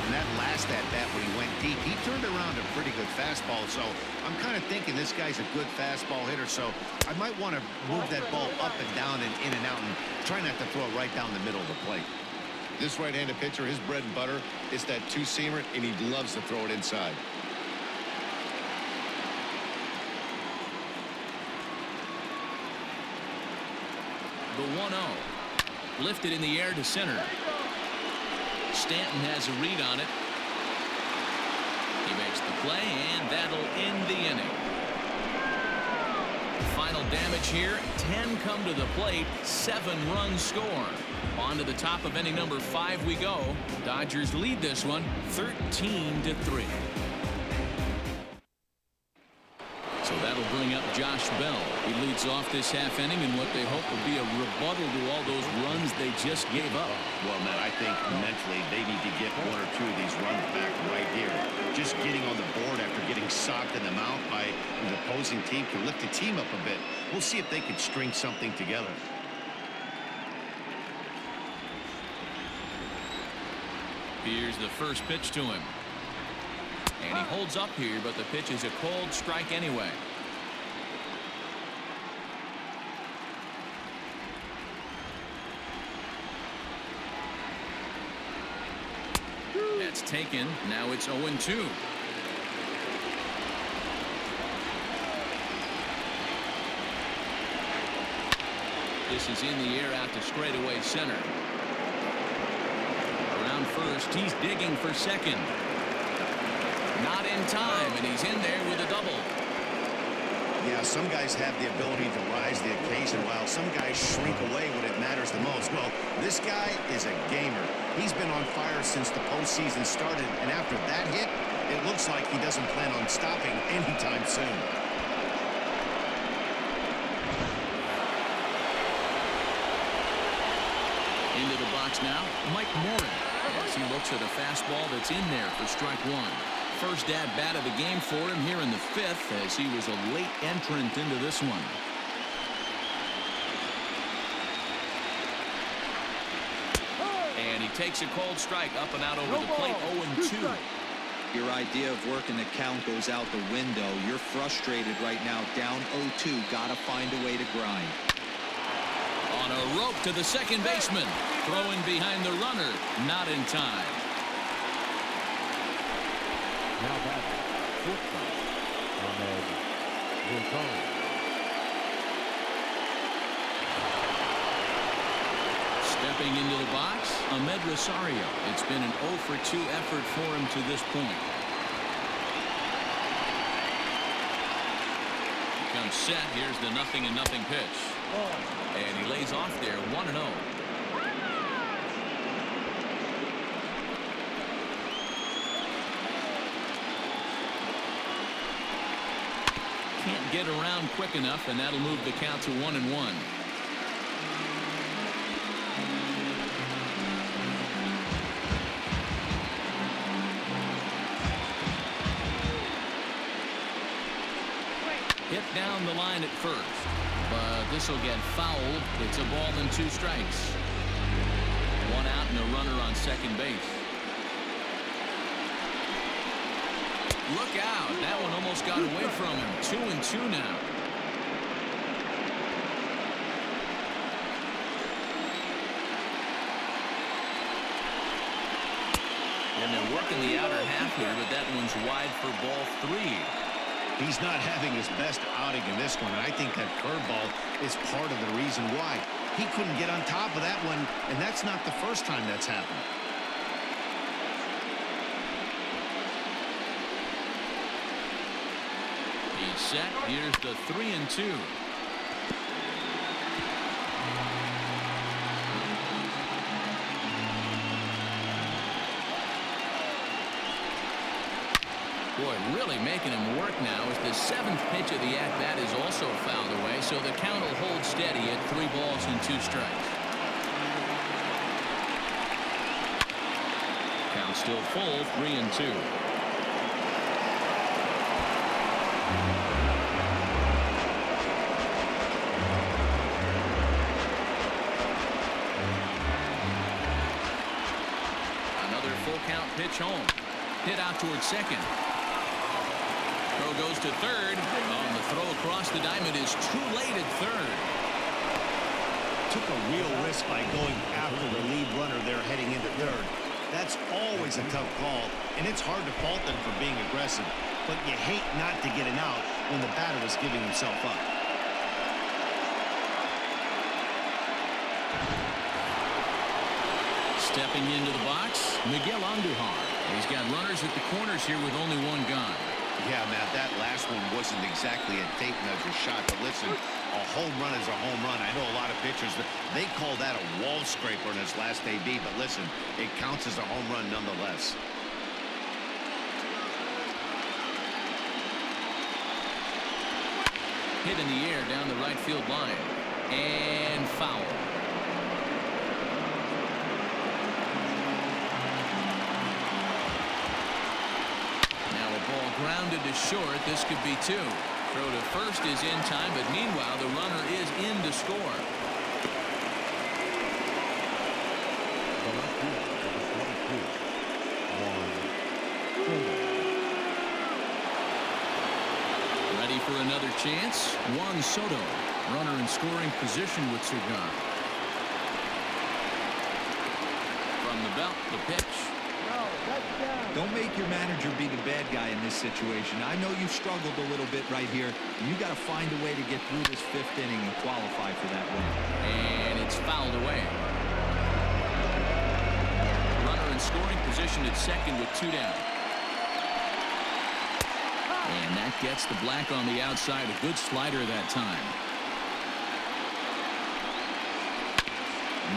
And that last at-bat when he went deep, he turned around a pretty good fastball. So I'm kind of thinking this guy's a good fastball hitter. So I might want to move that ball up and down and in and out and try not to throw it right down the middle of the plate. This right-handed pitcher, his bread and butter is that two-seamer, and he loves to throw it inside. The 1-0. Lifted in the air to center. Stanton has a read on it. He makes the play, and that'll end the inning. Final damage here. 10 come to the plate. 7 runs score. On to the top of inning number 5 we go. Dodgers lead this one 13-3. So that'll will bring up Josh Bell. He leads off this half inning in what they hope will be a rebuttal to all those runs they just gave up. Well, Matt, I think mentally they need to get one or two of these runs back right here. Just getting on the board after getting socked in the mouth by the opposing team can lift the team up a bit. We'll see if they can string something together. Here's the first pitch to him. And he holds up here, but the pitch is a cold strike anyway. That's taken. Now it's 0-2. This is in the air out to straightaway center. Around first, he's digging for second. Not in time, and he's in there with a double. Yeah, some guys have the ability to rise the occasion while some guys shrink away when it matters the most. Well, this guy is a gamer. He's been on fire since the postseason started, and after that hit, it looks like he doesn't plan on stopping anytime soon. Into the box now, Mike Morin, as he looks at a fastball that's in there for strike one. First at-bat of the game for him here in the fifth, as he was a late entrant into this one. And he takes a cold strike up and out over the plate, 0-2. Your idea of working the count goes out the window. You're frustrated right now, down 0-2. Got to find a way to grind. On a rope to the second baseman. Throwing behind the runner, not in time. Now back, shortstop, Darnell Stepping into the box, Ahmed Rosario. It's been an 0-for-2 effort for him to this point. He comes set. Here's the 0-0 pitch. And he lays off there, 1-0. Can't get around quick enough, and that'll move the count to 1-1. Hit down the line at first, but this will get fouled. It's a ball and 2 strikes. 1 out and a runner on second base. Look out. That one almost got away from him. 2-2 now. And they're working the outer half here, but that one's wide for ball 3. He's not having his best outing in this one, and I think that curveball is part of the reason why. He couldn't get on top of that one, and that's not the first time that's happened. He's set. Here's the 3-2. Boy, really making him work now as the 7th pitch of the at-bat is also fouled away, so the count will hold steady at 3 balls and 2 strikes. Count still full, 3-2. Another full count pitch home. Hit out towards second. Throw goes to third. Oh, the throw across the diamond is too late at third. Took a real risk by going after the lead runner there heading into third. That's always a tough call, and it's hard to fault them for being aggressive. But you hate not to get an out when the batter is giving himself up. Stepping into the box, Miguel Andujar. He's got runners at the corners here with only 1 gone. Yeah, Matt, that last one wasn't exactly a tape measure shot, but listen, a home run is a home run. I know a lot of pitchers, they call that a wall scraper in his last AB, but listen, it counts as a home run nonetheless. hit in the air down the right field line. And foul. Now a ball grounded to short. This could be 2. Throw to first is in time, but meanwhile the runner is in to score. Ready for another chance. Juan Soto, runner in scoring position with Cigar. From the belt, the pitch. Don't make your manager be the bad guy in this situation. I know you've struggled a little bit right here. You got to find a way to get through this 5th inning and qualify for that win. And it's fouled away. Runner in scoring position at second with 2 down. And that gets the black on the outside. A good slider that time.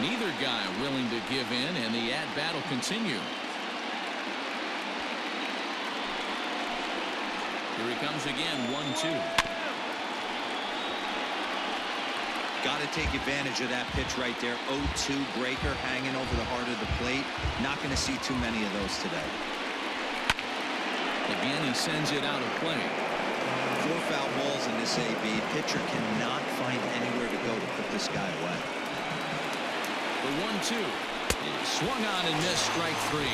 Neither guy willing to give in, and the at-bat will continue. Here he comes again, 1-2. Got to take advantage of that pitch right there. 0-2 breaker hanging over the heart of the plate. Not going to see too many of those today. Again, he sends it out of play. 4 foul balls in this AB. Pitcher cannot find anywhere to go to put this guy away. The 1-2 is swung on and missed, strike 3.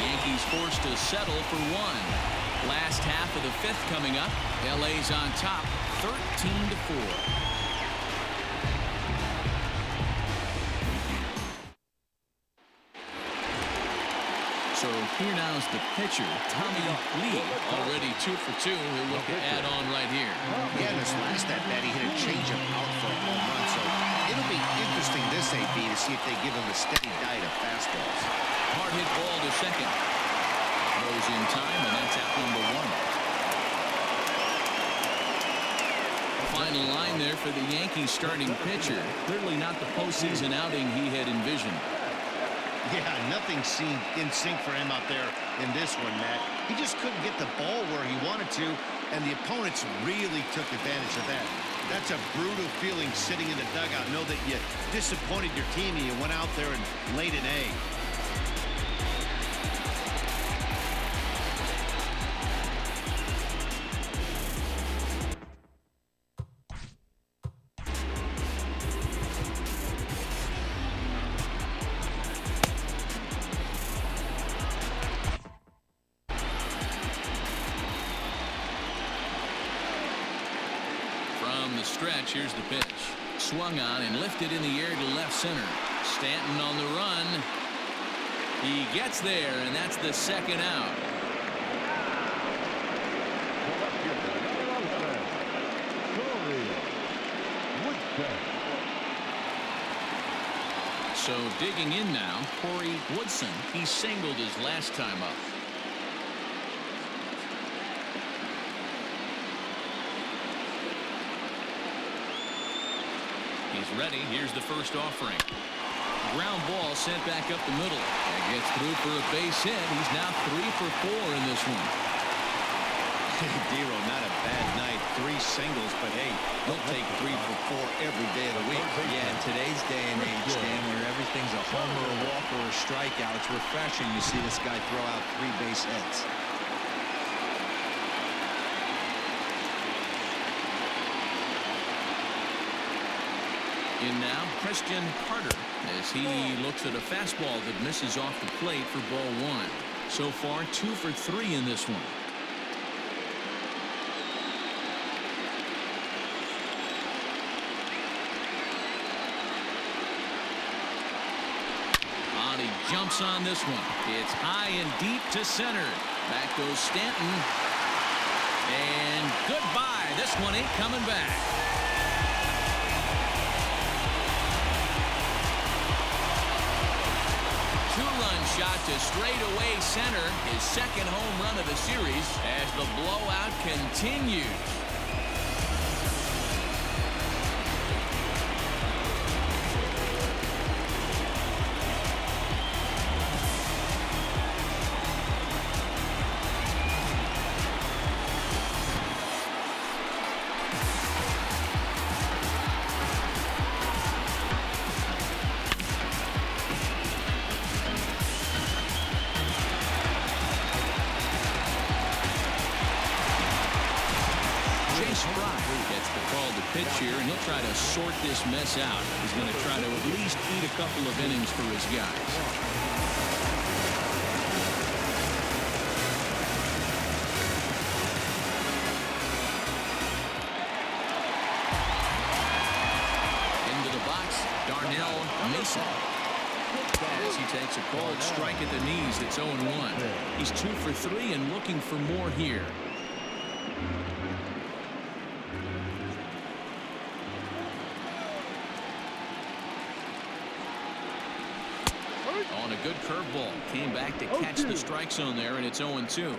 Yankees forced to settle for 1. Last half of the 5th coming up. LA's on top, 13-4. So here now is the pitcher, Tommy Lee, already 2 for 2. He'll look to add on right here. Yeah, in this last at-bat, he hit a changeup out for a home run, so it'll be interesting this AB to see if they give him a steady diet of fastballs. Hard hit ball to second. Throws in time, and that's out number 1. Final line there for the Yankees starting pitcher. Clearly not the postseason outing he had envisioned. Yeah, nothing seemed in sync for him out there in this one, Matt. He just couldn't get the ball where he wanted to, and the opponents really took advantage of that. That's a brutal feeling sitting in the dugout. Know that you disappointed your team and you went out there and laid an egg. Stretch. Here's the pitch. Swung on and lifted in the air to left center. Stanton on the run. He gets there, and that's the 2nd out. So digging in now, Corey Woodson. He singled his last time up. He's ready. Here's the first offering. Ground ball sent back up the middle. And gets through for a base hit. He's now 3 for 4 in this one. Dero, not a bad night. 3 singles, but hey, he'll take 3 for 4 every day of the week. Yeah, in today's day and age, Dan, where everything's a homer, a walk, or a strikeout, it's refreshing to see this guy throw out 3 base hits. In now, Christian Carter, as he looks at a fastball that misses off the plate for ball 1. So far, 2 for 3 in this one. He jumps on this one. It's high and deep to center. Back goes Stanton. And goodbye. This one ain't coming back. Two-run shot to straightaway center. His 2nd home run of the series as the blowout continues. Chase Fry gets the call to pitch here, and he'll try to sort this mess out. He's going to try to at least eat a couple of innings for his guys. Into the box, Darnell Mason. As he takes a cold strike at the knees, it's 0-1. He's 2 for 3 and looking for more here. On a good curveball, came back to catch the strike zone there, and it's 0-2.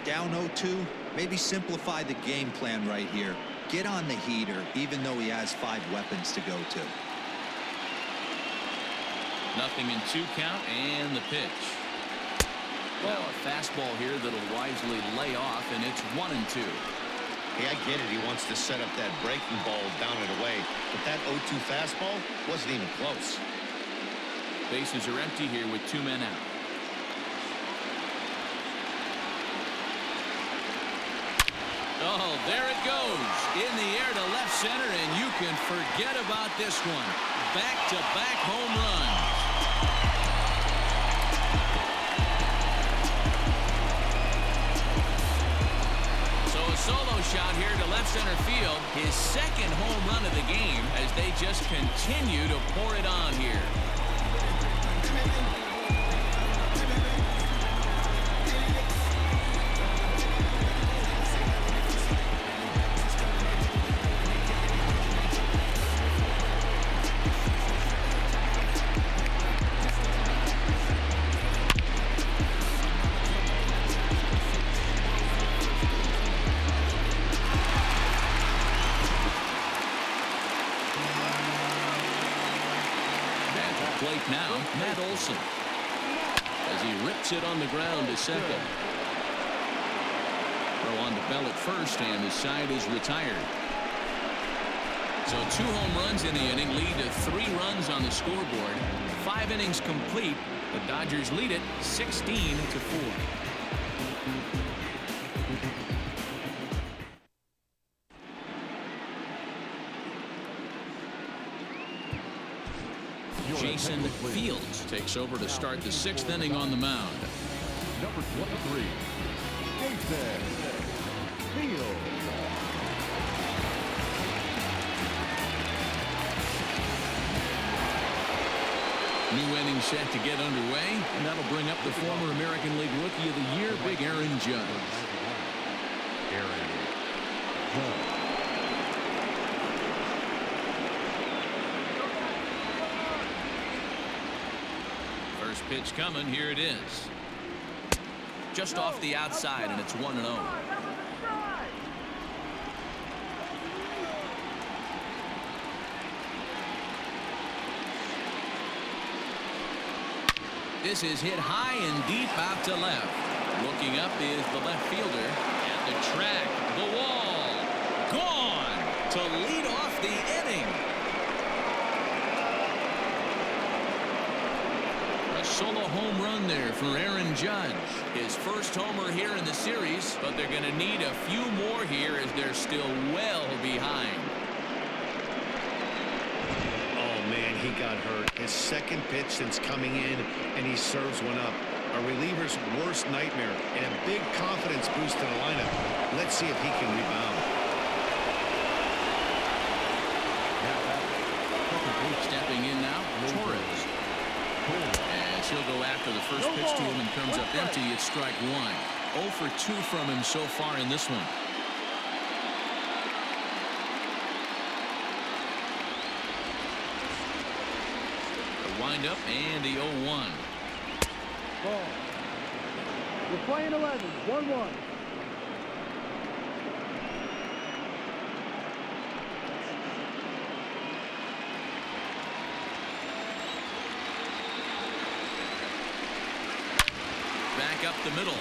Down 0-2, maybe simplify the game plan right here. Get on the heater, even though he has 5 weapons to go to. 0-2 count, and the pitch. Now a fastball here that'll wisely lay off, and it's 1-2. Hey, I get it. He wants to set up that breaking ball down and away, but that 0-2 fastball wasn't even close. Bases are empty here with 2 men out. Oh, there it goes. In the air to left center, and you can forget about this one. Back-to-back home runs. So a solo shot here to left center field. His second home run of the game as they just continue to pour it on here. As he rips it on the ground to second. Throw on to Bell at first, and the side is retired. So 2 home runs in the inning lead to 3 runs on the scoreboard. 5 innings complete. The Dodgers lead it 16-4. Jason Fields takes over to start the 6th inning on the mound. Number 23, Jason Fields. New inning set to get underway, and that'll bring up the former American League Rookie of the Year, Big Aaron Judge. Aaron Judge. Pitch coming. Here it is. Just off the outside, and it's 1-0. This is hit high and deep out to left. Looking up is the left fielder. At the track, the wall. Gone to lead off the inning. Solo home run there for Aaron Judge. His first homer here in the series, but they're going to need a few more here as they're still well behind. Oh, man, he got hurt. His second pitch since coming in, and he serves one up. A reliever's worst nightmare, and a big confidence boost to the lineup. Let's see if he can rebound. Stepping in now, Torres. As he'll go after the first pitch to him and comes up empty, it's strike 1. 0 for 2 from him so far in this one. The windup and the 0-1. Ball. We're playing 11, 1-1. Back up the middle,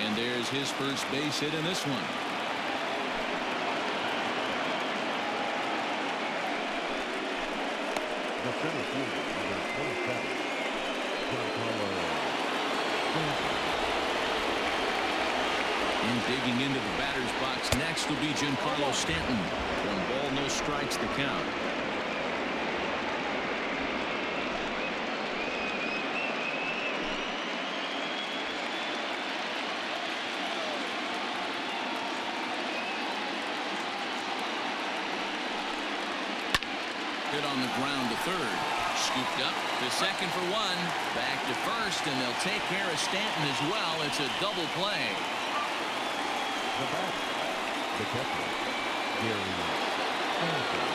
and there's his first base hit in this one. The center fielder, number 27, Giancarlo Stanton. And digging into the batter's box next will be Giancarlo Stanton. 1 ball, no strikes to count. Hit on the ground to third. Scooped up to second for 1. Back to first, and they'll take care of Stanton as well. It's a double play. The batter, the catcher, Gary Sanchez.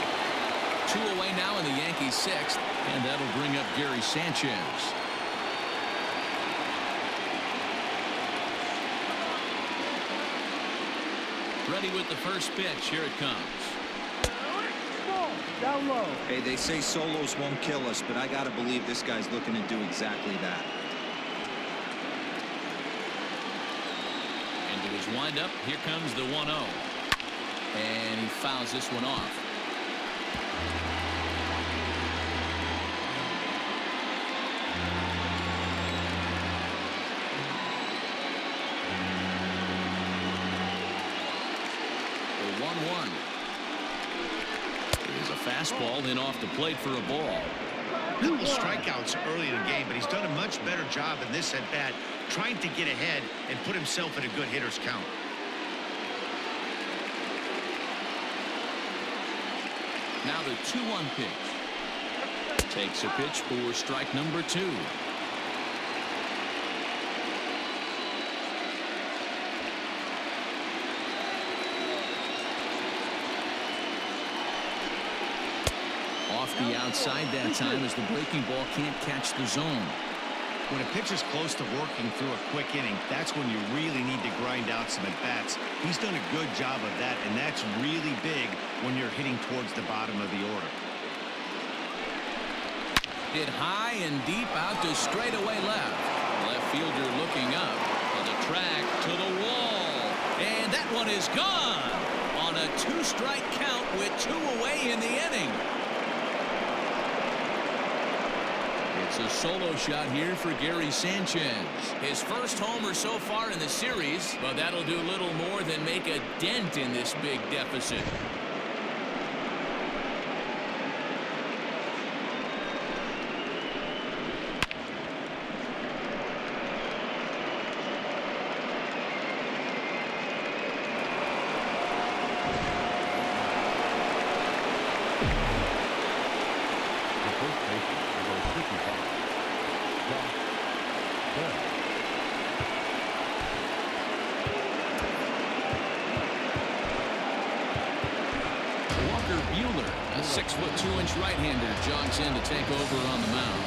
2 away now in the Yankees' 6th, and that'll bring up Gary Sanchez. Ready with the first pitch. Here it comes. Down low. Hey, they say solos won't kill us, but I got to believe this guy's looking to do exactly that. Into his windup, here comes the 1-0. And he fouls this one off. The 1-1. Here's a fastball, then off the plate for a ball. Couple strikeouts early in the game, but he's done a much better job in this at bat, trying to get ahead and put himself in a good hitter's count. Now the 2-1 pitch. Takes a pitch for strike number 2. Off the outside that time as the breaking ball can't catch the zone. When a pitcher's close to working through a quick inning, that's when you really need to grind out some at-bats. He's done a good job of that, and that's really big when you're hitting towards the bottom of the order. Hit high and deep out to straightaway left. Left fielder looking up on the track to the wall. And that one is gone on a 2-strike count with 2 away in the inning. It's a solo shot here for Gary Sanchez. His first homer so far in the series, but that'll do little more than make a dent in this big deficit. A 6'2" right-hander jogs in to take over on the mound.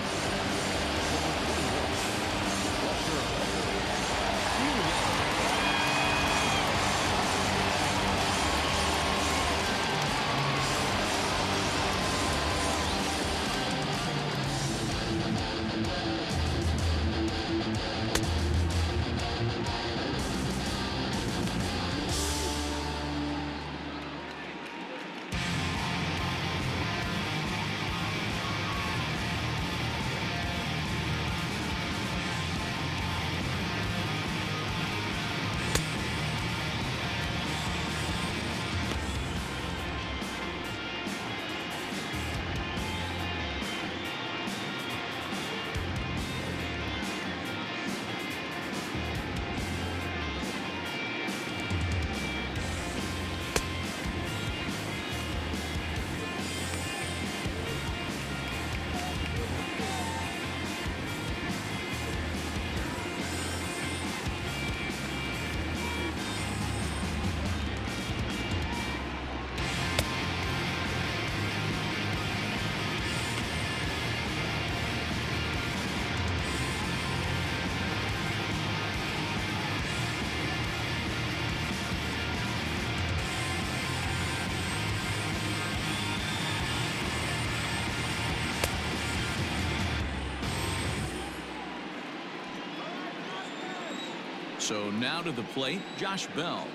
So now to the plate, Josh Bell.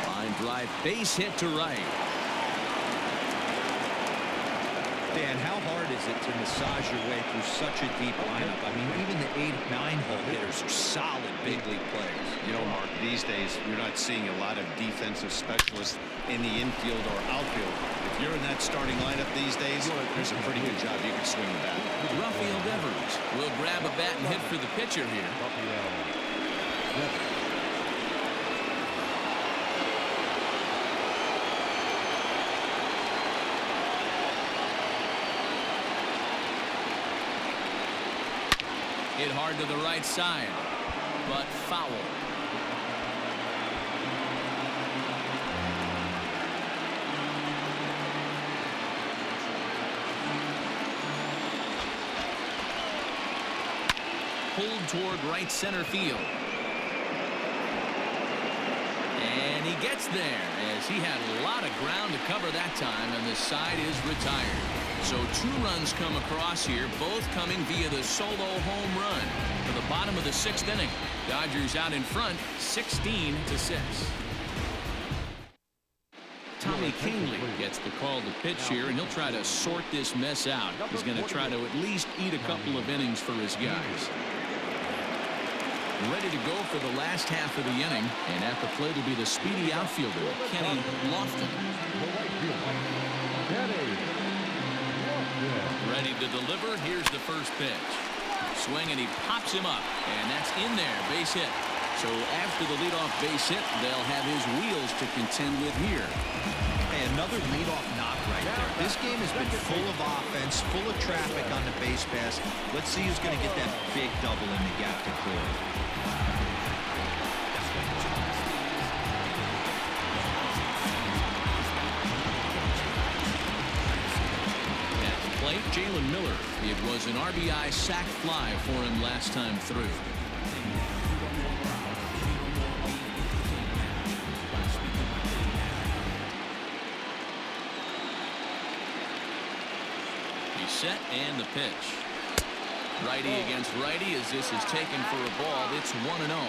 Line drive, base hit to right. Dan, how hard is it to massage your way through such a deep lineup? I mean, even the 8-9 hole hitters are solid big league players. You know, Mark, these days you're not seeing a lot of defensive specialists in the infield or outfield. If you're in that starting lineup these days, there's a pretty good job you can swing the bat. Rafael Devers will grab a bat and hit for the pitcher here. Hit hard to the right side, but foul. Pulled toward right center field. And he gets there as he had a lot of ground to cover that time, and the side is retired. So 2 runs come across here, both coming via the solo home run. For the bottom of the 6th inning, Dodgers out in front, 16-6. Tommy Kahnle gets the call to pitch here, and he'll try to sort this mess out. He's going to try to at least eat a couple of innings for his guys. Ready to go for the last half of the inning, and at the plate will be the speedy outfielder, Kenny Lofton. Ready to deliver. Here's the first pitch. Swing, and he pops him up, and that's in there. Base hit. So after the leadoff base hit, they'll have his wheels to contend with here. Hey, another leadoff knock right there. This game has been full of offense, full of traffic on the base pass. Let's see who's going to get that big double in the gap to clear. Jalen Miller. It was an RBI sac fly for him last time through. He's set, and the pitch. Righty against righty as this is taken for a ball. It's 1-0.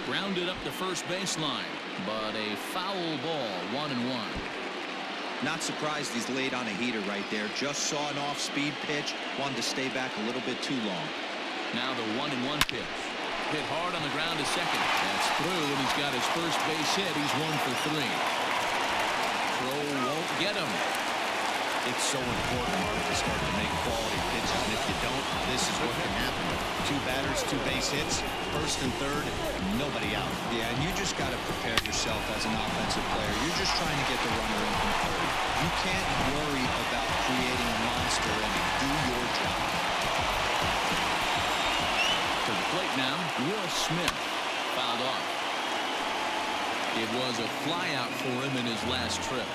Grounded up the first baseline, but a foul ball, 1-1. Not surprised he's laid on a heater right there. Just saw an off-speed pitch, wanted to stay back a little bit too long. Now the 1-1 pitch. Hit hard on the ground to second. That's through, and he's got his first base hit. He's 1 for 3. Throw won't get him. It's so important, Mark, to start to make quality pitches, and if you don't, this is what can happen. 2 batters, 2 base hits, first and third, nobody out. Yeah, and you just got to prepare yourself as an offensive player. You're just trying to get the runner in from third. You can't worry about creating a monster and do your job. To the plate now, Will Smith fouled off. It was a fly out for him in his last trip.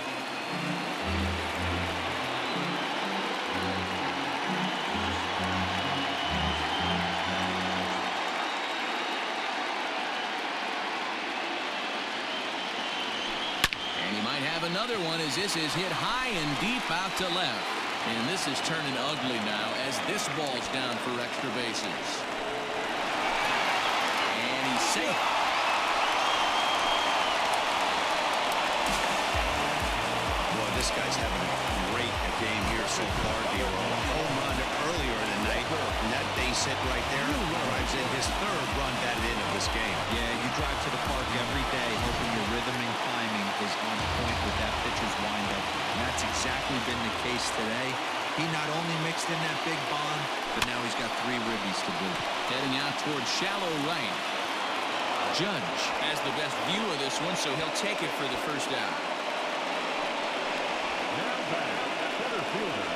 Another one as this is hit high and deep out to left. And this is turning ugly now as this ball's down for extra bases. And he's safe. Boy, this guy's having a great game here so far. The home run earlier in the night, and that base hit right there drives in his 3rd run batted in of this game. Yeah, you drive to the park every day hoping your rhythm and timing is on point with that pitcher's windup, and that's exactly been the case today. He not only mixed in that big bomb, but now he's got 3 ribbies to boot. Heading out towards shallow right. Judge has the best view of this one, so he'll take it for the first out. Now back, center fielder,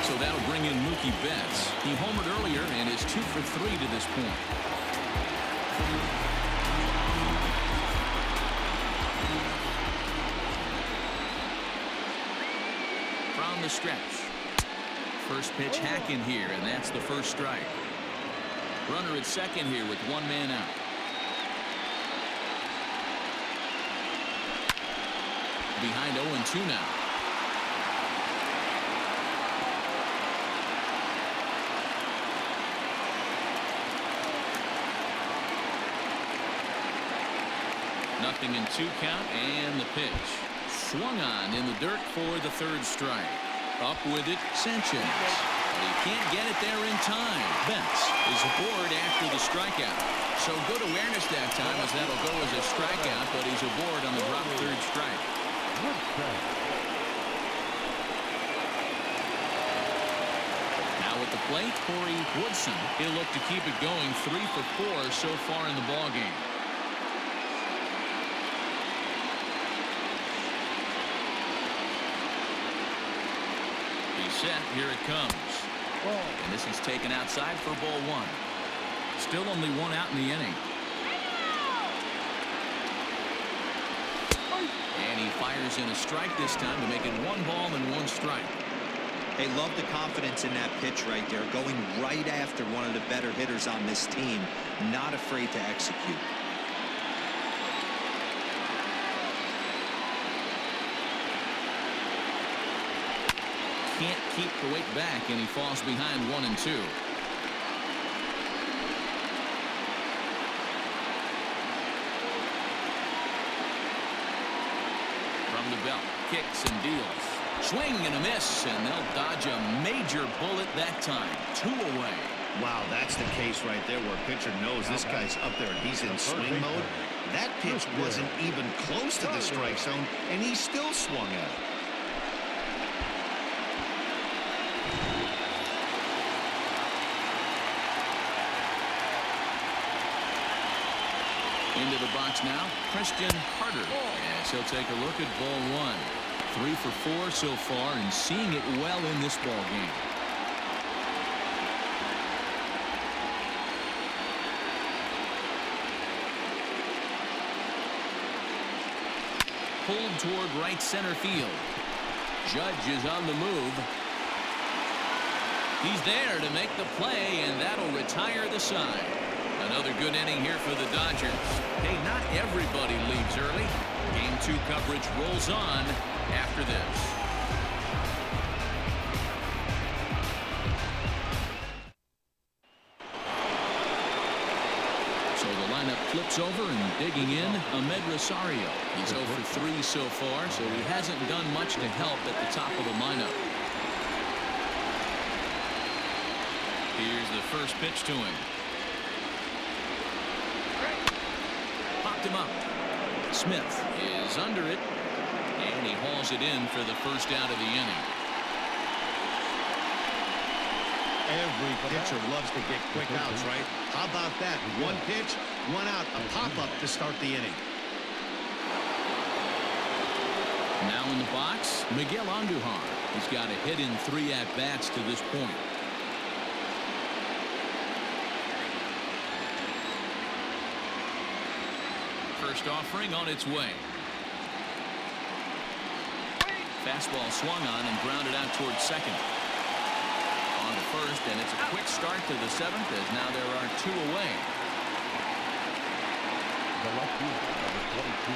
So that'll bring in Mookie Betts. He homered earlier and is 2 for 3 to this point. From the stretch. First pitch hack in here, and that's the first strike. Runner at second here with 1 man out. behind 0-2 now. Nothing in 2 count, and the pitch. Swung on in the dirt for the 3rd strike. Up with it, Sanchez. But he can't get it there in time. Betts is aboard after the strikeout. So good awareness that time, as that'll go as a strikeout, but he's aboard on the drop 3rd strike. Now at the plate, Corey Woodson. He'll look to keep it going. 3 for 4 so far in the ballgame. Set. Here it comes. And this is taken outside for ball 1. Still only 1 out in the inning. And he fires in a strike this time to make it 1 ball and 1 strike. Hey, love the confidence in that pitch right there. Going right after one of the better hitters on this team. Not afraid to execute. Can't keep the weight back, and he falls behind 1-2. From the belt, kicks and deals. Swing and a miss, and they'll dodge a major bullet that time. 2 away. Wow, that's the case right there where a pitcher knows this guy's up there and he's in swing mode. That pitch wasn't even close to the strike zone, and he still swung at it. Into the box now, Christian Carter. As he'll take a look at ball 1. 3 for 4 so far, and seeing it well in this ball game. Pulled toward right center field. Judge is on the move. He's there to make the play, and that'll retire the side. Another good inning here for the Dodgers. Hey, not everybody leaves early. Game 2 coverage rolls on after this. So the lineup flips over, and digging in, Ahmed Rosario. He's 0 for 3 so far, so he hasn't done much to help at the top of the lineup. Here's the first pitch to him. Popped him up. Smith is under it, and he hauls it in for the first out of the inning. Every pitcher loves to get quick outs, right? How about that? 1 pitch, 1 out, a pop-up to start the inning. Now in the box, Miguel Andujar. He's got a hit in 3 at-bats to this point. First offering on its way. Fastball swung on and grounded out towards second. On to first, and it's a quick start to the 7th, as now there are 2 away. The left fielder, number 22,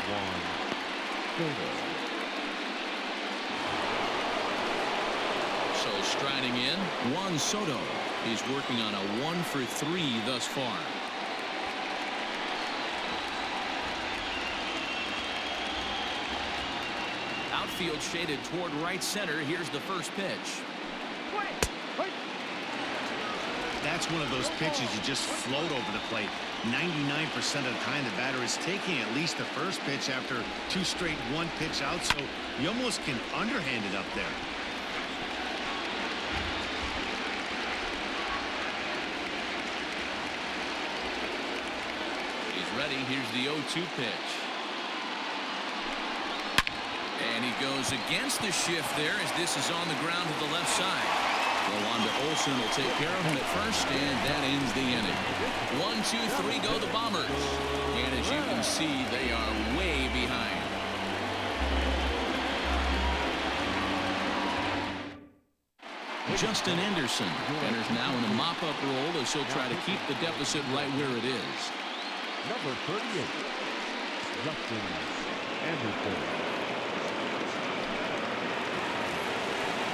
Juan Soto. So striding in, Juan Soto. He's working on a 1 for 3 thus far. Outfield shaded toward right center. Here's the first pitch. That's one of those pitches you just float over the plate. 99% of the time the batter is taking at least the first pitch after 2 straight 1-pitch outs, so you almost can underhand it up there. He's ready. Here's the 0-2 pitch. And he goes against the shift there, as this is on the ground to the left side. Rwanda Olsen will take care of him at first, and that ends the inning. 1, 2, 3 go the Bombers. And as you can see, they are way behind. Justin Anderson enters now in a mop-up role, as he'll try to keep the deficit right where it is. Number 38, Justin and his third.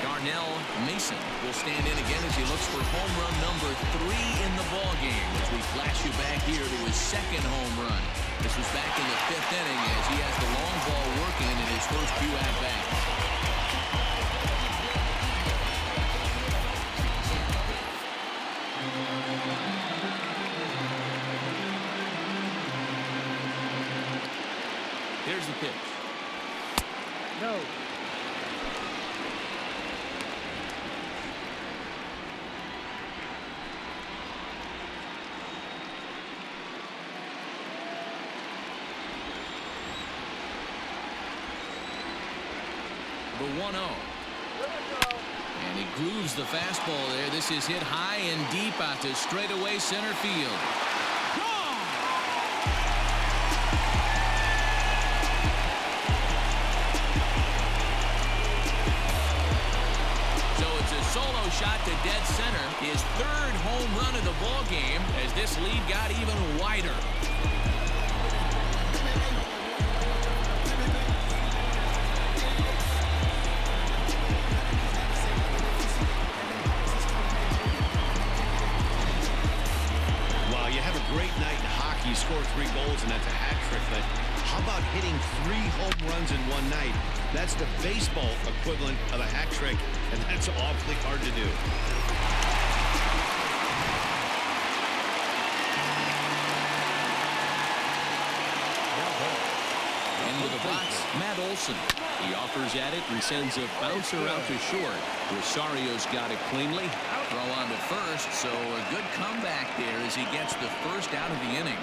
Darnell Mason will stand in again as he looks for home run number 3 in the ballgame. As we flash you back here to his second home run. This was back in the 5th inning as he has the long ball working in his first few at-bats. Here's the pitch. No. The 1-0. And he grooves the fastball there. This is hit high and deep out to straightaway center field. Gone! So it's a solo shot to dead center. His 3rd home run of the ball game as this lead got even wider. Great night in hockey. You score 3 goals, and that's a hat trick. But how about hitting 3 home runs in one night? That's the baseball equivalent of a hat trick, and that's awfully hard to do. Into the box, Matt Olson. He offers at it and sends a bouncer out to short. Rosario's got it cleanly. Throw on to first, so a good comeback there as he gets the first out of the inning.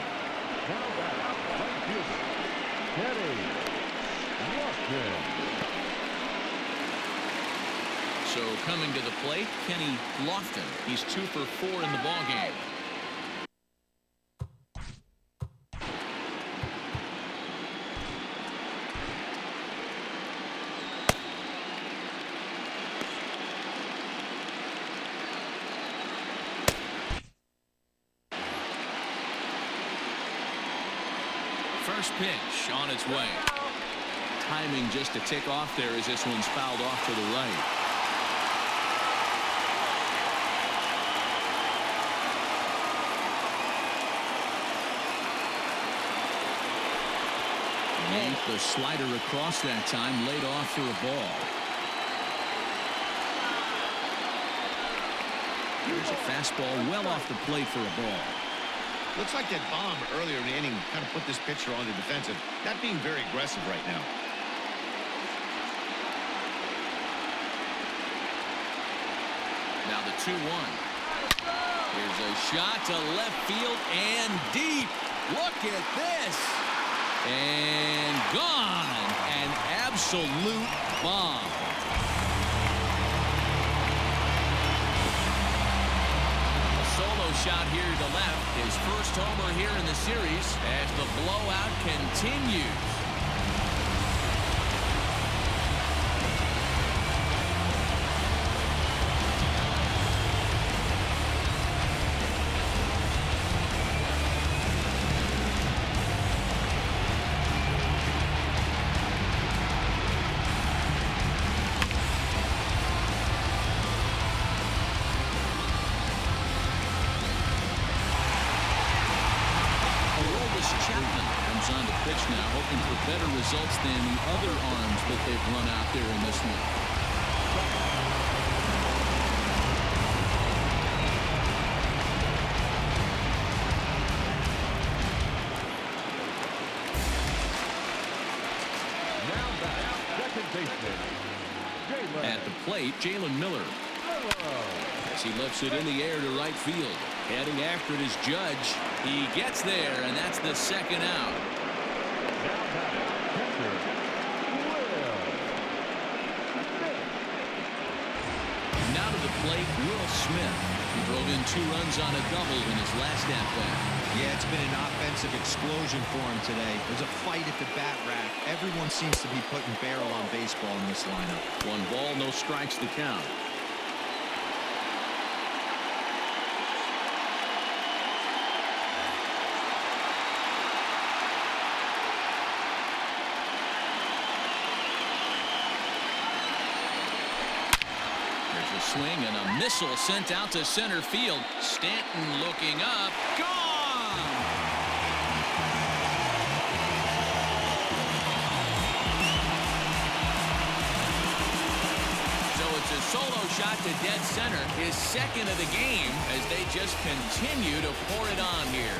So coming to the plate, Kenny Lofton. He's 2 for 4 in the ballgame. First pitch on its way. Timing just a tick off there as this one's fouled off to the right. Yanked the slider across that time, laid off for a ball. There's a fastball well off the plate for a ball. Looks like that bomb earlier in the inning kind of put this pitcher on the defensive. Not being very aggressive right now. Now the 2-1. Here's a shot to left field and deep. Look at this. And gone. An absolute bomb. Shot here to left. His first homer here in the series as the blowout continues. On the pitch now, hoping for better results than the other arms that they've run out there in this one. Now back, second baseman, At the plate, Jalen Miller. As he lifts it in the air to right field. Heading after it is Judge. He gets there, and that's the second out. Now to the plate, Will Smith. He drove in 2 runs on a double in his last at-bat. Yeah, it's been an offensive explosion for him today. There's a fight at the bat rack. Everyone seems to be putting barrel on baseball in this lineup. 1 ball, no strikes to count. swing and a missile sent out to center field. Stanton looking up. Gone! So it's a solo shot to dead center, his second of the game, as they just continue to pour it on here.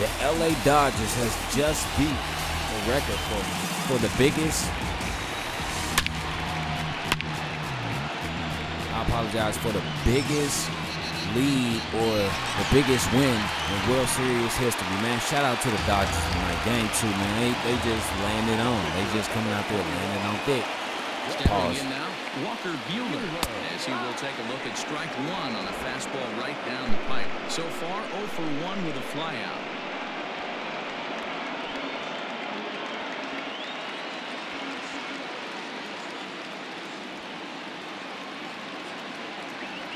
The LA Dodgers has just beat the record for the biggest. I apologize, for the biggest lead or the biggest win in World Series history, man. Shout out to the Dodgers tonight. Game 2, man. They just landed on. They just coming out there landing on thick. Stepping in now, Walker Buehler, as he will take a look at strike one on a fastball right down the pipe. So far, 0 for 1 with a flyout.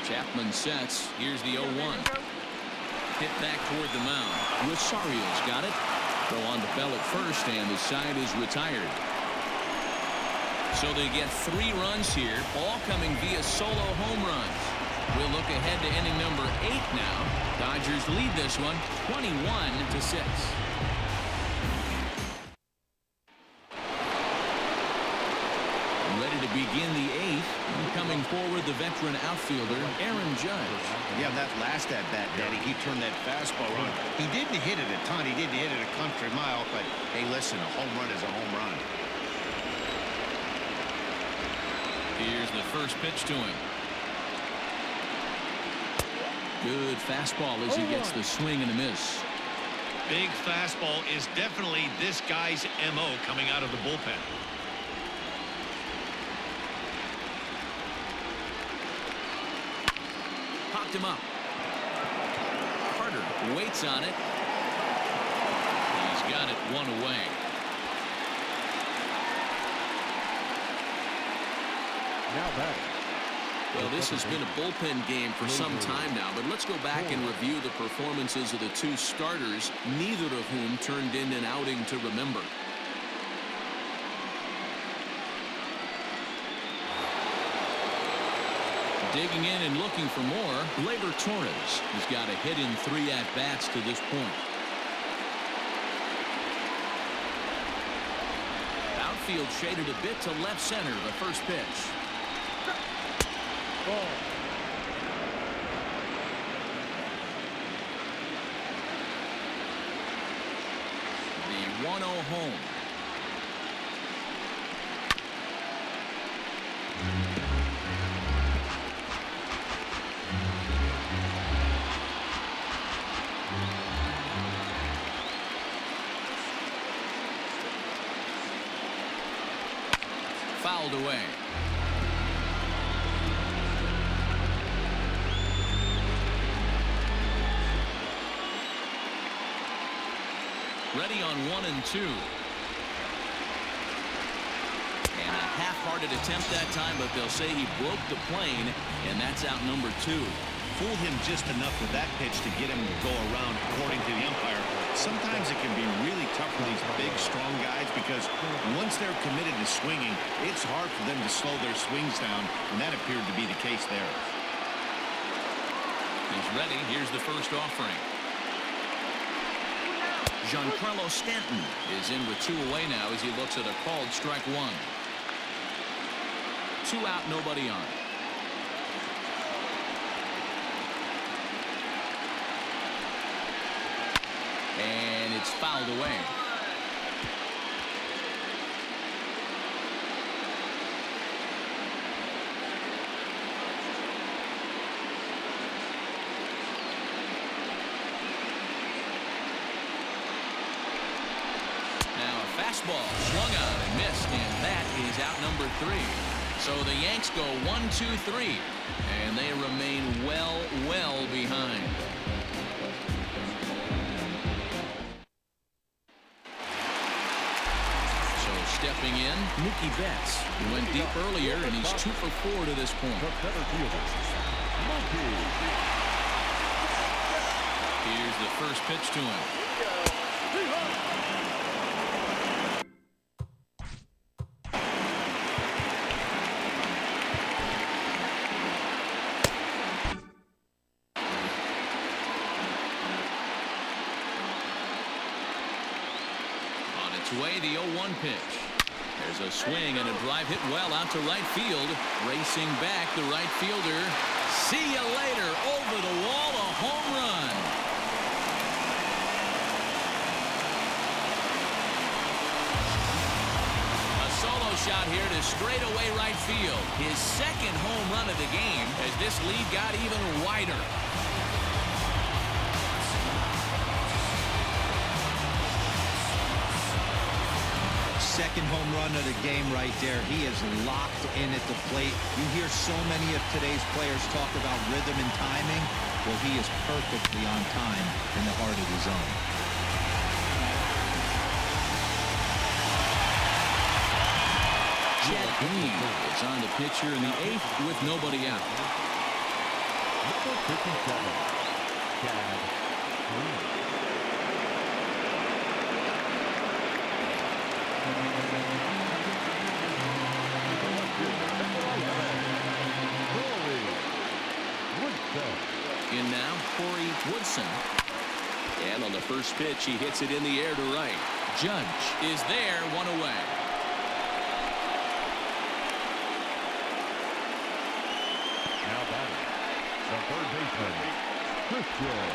Chapman sets. Here's the 0-1. Hit back toward the mound. Rosario's got it. Throw on to Bell at first, and the side is retired. So they get 3 runs here, all coming via solo home runs. We'll look ahead to inning number 8 now. Dodgers lead this one 21-6. Ready to begin the 8th. Coming forward, the veteran outfielder, Aaron Judge. Yeah, that last at-bat, Daddy, he turned that fastball on. He didn't hit it a ton. He didn't hit it a country mile, but, hey, listen, a home run is a home run. Here's the first pitch to him. Good fastball as he gets the swing and a miss. Big fastball is definitely this guy's MO coming out of the bullpen. Popped him up. Carter waits on it. He's got it 1 away. Now back. Well, this has been a bullpen game for some time now, but let's go back and review the performances of the 2 starters, neither of whom turned in an outing to remember. Digging in and looking for more, Gleyber Torres has got a hit in 3 at-bats to this point. Outfield shaded a bit to left center, the first pitch. Ball. The 1-0 home. Fouled away. Ready on 1 and 2. And a half-hearted attempt that time, but they'll say he broke the plane, and that's out number 2. Fooled him just enough with that pitch to get him to go around, according to the umpire. Sometimes it can be really tough for these big, strong guys because once they're committed to swinging, it's hard for them to slow their swings down, and that appeared to be the case there. He's ready. Here's the first offering. Giancarlo Stanton is in with 2 away now as he looks at a called strike 1. 2 out, nobody on. And it's fouled away. Fastball swung on and missed, and that is out number 3. So the Yanks go 1-2-3, and they remain well behind. So stepping in, Mookie Betts, who went deep earlier, and he's 2 for 4 to this point. Here's the first pitch to him. It's away the 0-1 pitch. There's a swing and a drive hit well out to right field. Racing back, the right fielder. See you later. Over the wall, a home run. A solo shot here to straightaway right field. His second home run of the game as this lead got even wider. Second home run of the game right there. He is locked in at the plate. You hear so many of today's players talk about rhythm and timing. Well, he is perfectly on time in the heart of the zone. Jet Green is on the pitcher in the 8th with nobody out. Number 57, Chad Green. In now, Corey Woodson. And on the first pitch, he hits it in the air to right. Judge is there, one away. Now batting, the third baseman, Christian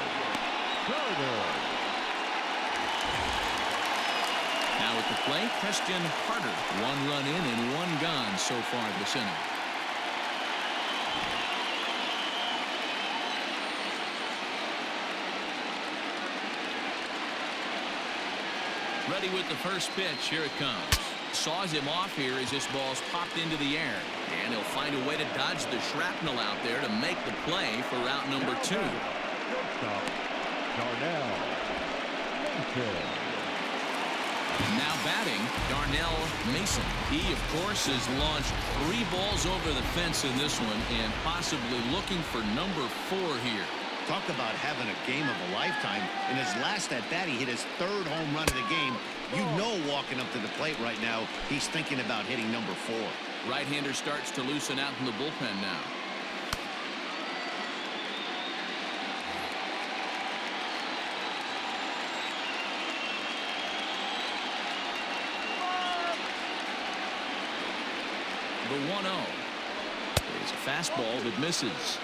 Carter. Now at the plate, Christian Carter. 1 run in and 1 gone so far this inning. Ready with the first pitch. Here it comes. Saws him off here as this ball's popped into the air. And he'll find a way to dodge the shrapnel out there to make the play for route number 2. Shortstop, Darnell Mason. Now batting, Darnell Mason. He, of course, has launched 3 balls over the fence in this one and possibly looking for number 4 here. Talk about having a game of a lifetime. In his last at-bat, he hit his 3rd home run of the game. You know, walking up to the plate right now, he's thinking about hitting number 4. Right-hander starts to loosen out in the bullpen now. The 1-0 is a fastball that misses.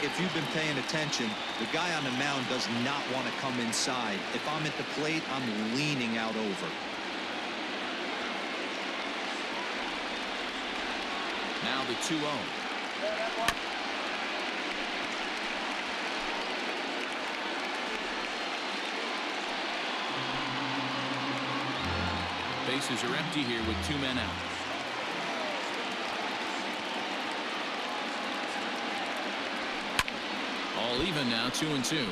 If you've been paying attention, the guy on the mound does not want to come inside. If I'm at the plate, I'm leaning out over. Now the 2-0. Bases are empty here with 2 men out. All even now, 2-2.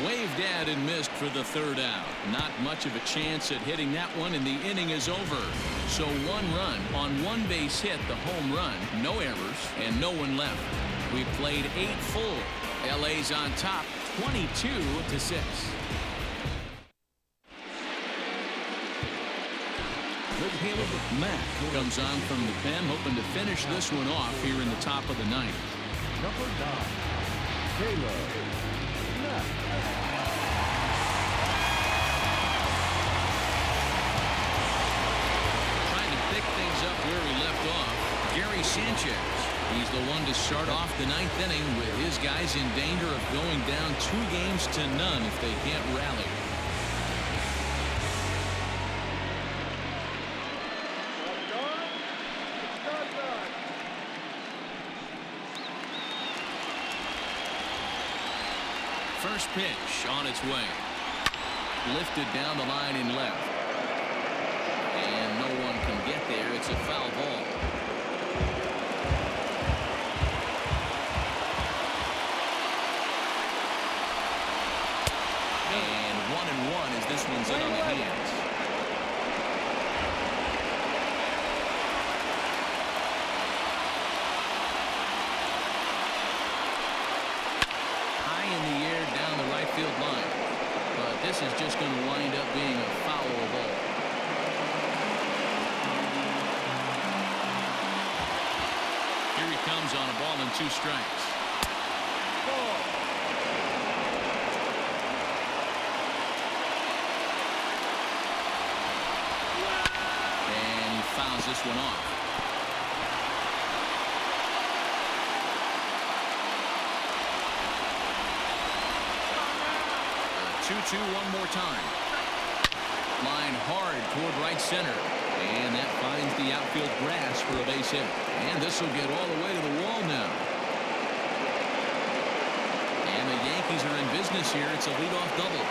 Waved at and missed for the 3rd out. Not much of a chance at hitting that one, and the inning is over. So 1 run on 1 base hit, the home run, no errors, and no one left. We played 8 full. LA's on top, 22-6. Mack comes on from the pen, hoping to finish this one off here in the top of the 9th. Number 9, Taylor. Trying to pick things up where he left off, Gary Sanchez. He's the one to start off the 9th inning with his guys in danger of going down 2-0 if they can't rally. First pitch on its way. Lifted down the line in left. And no one can get there. It's a foul ball. And 1-1 as this one's in on the hands. High in the air down the right field line. But this is just going to wind up being a foul ball. Here he comes on a ball and 2 strikes. And he fouls this one off. 2-2 one more time. Line hard toward right center. And that finds the outfield grass for a base hit. And this will get all the way to the wall now. And the Yankees are in business here. It's a leadoff double.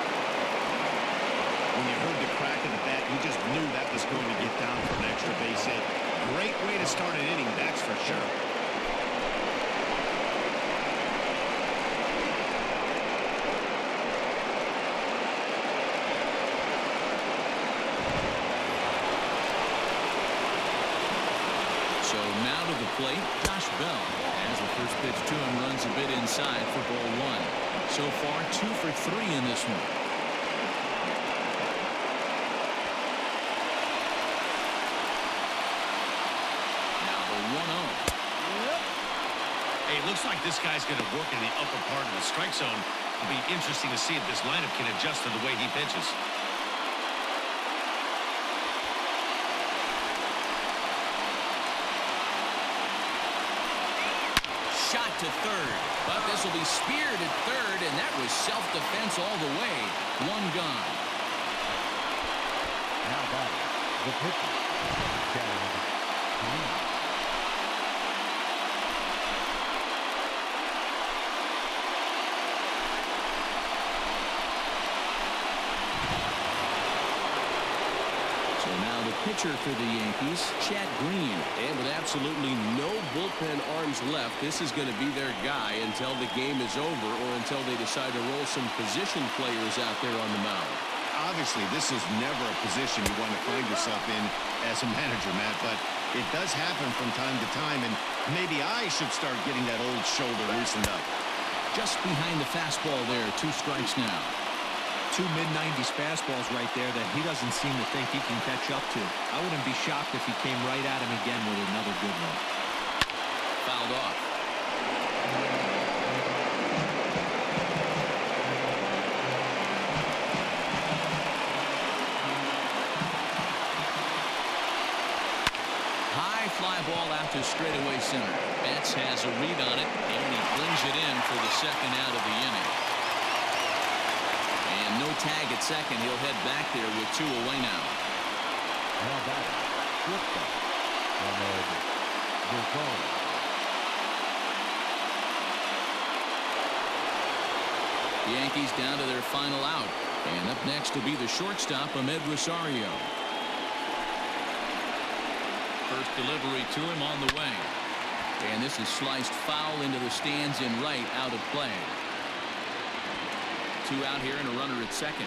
When you heard the crack of the bat, you just knew that was going to get down for an extra base hit. Great way to start an inning, that's for sure. So now to the plate, Josh Bell. As the first pitch to him runs a bit inside for ball 1. So far 2 for 3 in this one. Now the 1-0. Hey, it looks like this guy's going to work in the upper part of the strike zone. It'll be interesting to see if this lineup can adjust to the way he pitches. Shot to third, but this will be speared at third, and that was self-defense all the way. 1 gone. Now batting, the pitcher, Chad Green. So now the pitcher for the Yankees, Chad Green. And with absolutely no bullpen arms left, this is going to be their guy until the game is over or until they decide to roll some position players out there on the mound. Obviously, this is never a position you want to find yourself in as a manager, Matt, but it does happen from time to time, and maybe I should start getting that old shoulder loosened up. Just behind the fastball there, 2 strikes now. 2 mid-90s fastballs right there that he doesn't seem to think he can catch up to. I wouldn't be shocked if he came right at him again with another good one. Fouled off. High fly ball out to straightaway center. Betts has a read on it, and he brings it in for the second out of the inning. And no tag at second. He'll head back there with 2 away now. Now batting, shortstop, Darnell Mason Jr. The Yankees down to their final out. And up next will be the shortstop, Rosario. First delivery to him on the way. And this is sliced foul into the stands in right, out of play. 2 out here and a runner at second.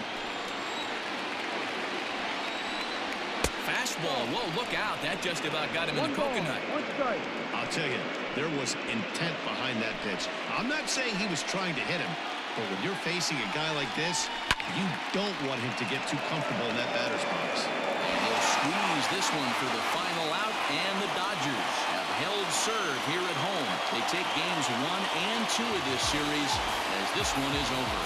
Fastball. Whoa, look out. That just about got him in the coconut. I'll tell you, there was intent behind that pitch. I'm not saying he was trying to hit him, but when you're facing a guy like this, you don't want him to get too comfortable in that batter's box. And he'll squeeze this one for the final out, and the Dodgers have held serve here at home. They take games 1 and 2 of this series as this one is over.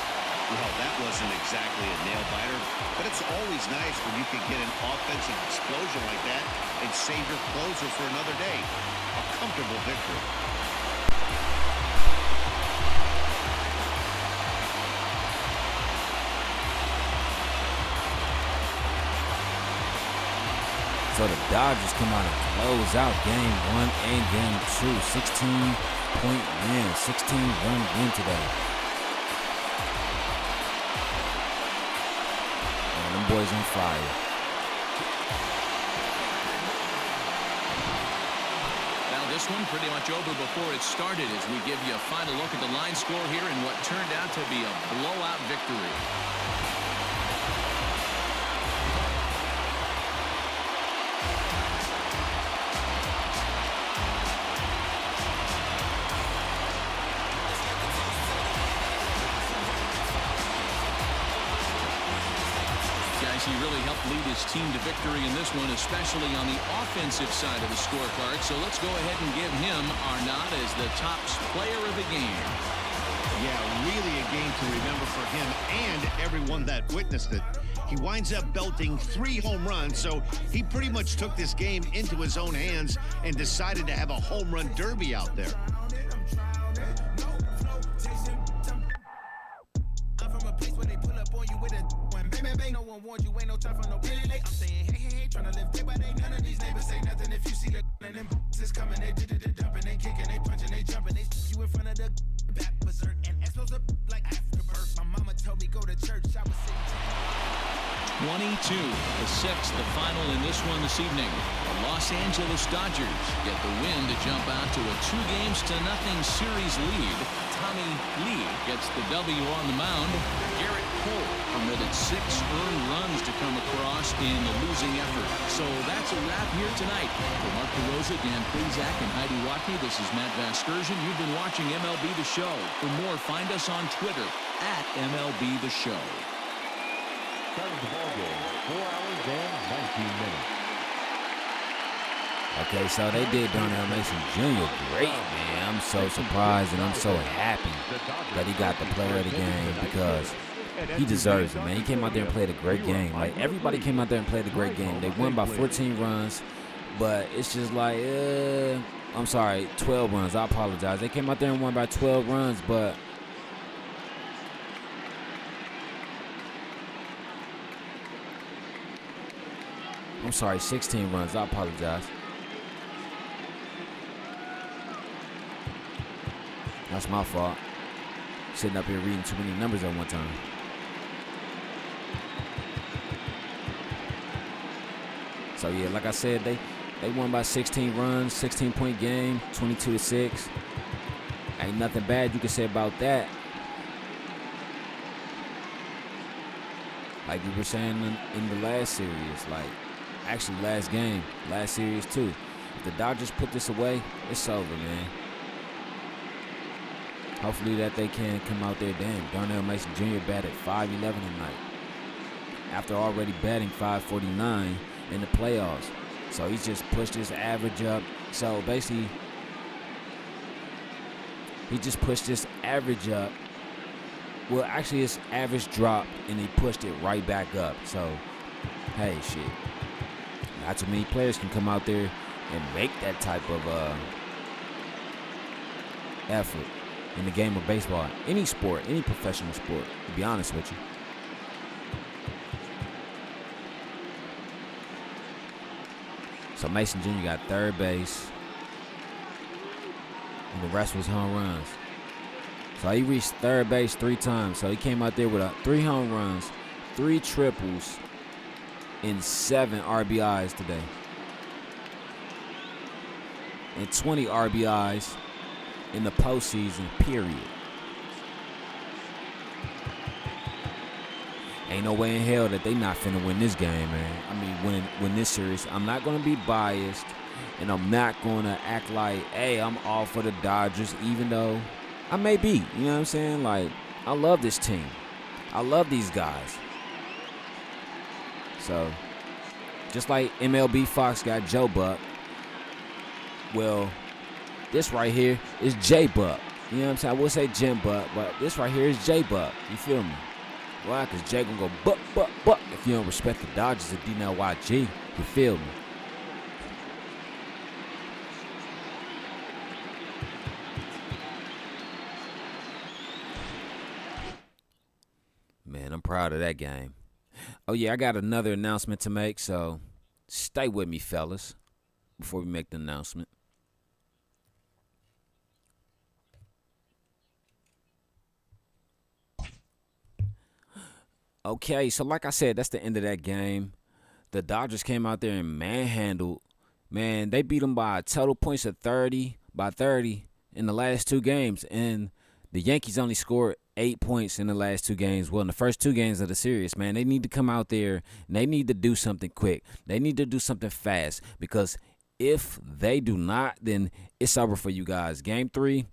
Well, that wasn't exactly a nail-biter, but it's always nice when you can get an offensive explosion like that and save your closer for another day. A comfortable victory. So the Dodgers come out and close out game 1 and game 2. 16-point win, 16-run win today. Them boys on fire. Now this one pretty much over before it started as we give you a final look at the line score here in what turned out to be a blowout victory. He really really helped lead his team to victory in this one, especially on the offensive side of the scorecard. So let's go ahead and give him our nod as the top player of the game. Yeah, really a game to remember for him and everyone that witnessed it. He winds up belting 3 home runs, so he pretty much took this game into his own hands and decided to have a home run derby out there. No one warned you, ain't no time for no play. I'm saying, hey, trying to live day by day. None of these neighbors say nothing. If you see the and them is coming, they dumping, they kicking, they punching, they jumping, they you in front of the back berserk and explosive like afterbirth. My mama told me go to church. I was sitting 22 the sixth, the final in this one this evening. The Los Angeles Dodgers get the win to jump out to a 2-0 series lead. Tommy Lee gets the W on the mound. Garrett Cole permitted 6 earned runs to come across in the losing effort. So that's a wrap here tonight. For Mark DeRosa, Dan Plezak, and Heidi Watney, this is Matt Vasgersian. You've been watching MLB The Show. For more, find us on Twitter at MLB The Show. Starting the ball game, 4 hours and 19 minutes. Okay, so they did Darnell Mason Jr. great, man. I'm so surprised and I'm so happy that he got the player of the game because he deserves it, man. He came out there and played a great game. Like, everybody came out there and played a great game. They won by 14 runs, but it's just like, I'm sorry, 12 runs. I apologize. They came out there and won by 12 runs, but I'm sorry, 16 runs. I apologize. That's my fault. Sitting up here reading too many numbers at one time. So, yeah, like I said, they won by 16 runs, 16-point game, 22-6. Ain't nothing bad you can say about that. Like we were saying in the last series, like, actually last game, last series too. If the Dodgers put this away, it's over, man. Hopefully that they can come out there. Damn, Darnell Mason Jr. batted .511 tonight after already batting .549 in the playoffs. So he's just pushed his average up. So basically, he just pushed his average up. Well, actually, his average dropped, and he pushed it right back up. So, hey, shit. Not too many players can come out there and make that type of effort in the game of baseball. Any sport, any professional sport, to be honest with you. So Mason Jr. got third base, and the rest was home runs. So he reached third base 3 times. So he came out there with 3 home runs, 3 triples, and 7 RBIs today. And 20 RBIs in the postseason, period. Ain't no way in hell that they not finna win this game, man. I mean, win this series. I'm not gonna be biased, and I'm not gonna act like, hey, I'm all for the Dodgers, even though I may be. You know what I'm saying? Like, I love this team. I love these guys. So, just like MLB Fox got Joe Buck, well, this right here is J Buck. You know what I'm saying? I would say Jim Buck, but this right here is J Buck. You feel me? Why? Because Jay gonna go buck, buck, buck if you don't respect the Dodgers at DNYG. You feel me? Man, I'm proud of that game. Oh, yeah, I got another announcement to make, so stay with me, fellas, before we make the announcement. Okay, so like I said, that's the end of that game. The Dodgers came out there and manhandled. Man, they beat them by total points of 30 in the last 2 games. And the Yankees only scored 8 points in the last 2 games. Well, in the first 2 games of the series, man, they need to come out there and they need to do something quick. They need to do something fast, because if they do not, then it's over for you guys. Game 3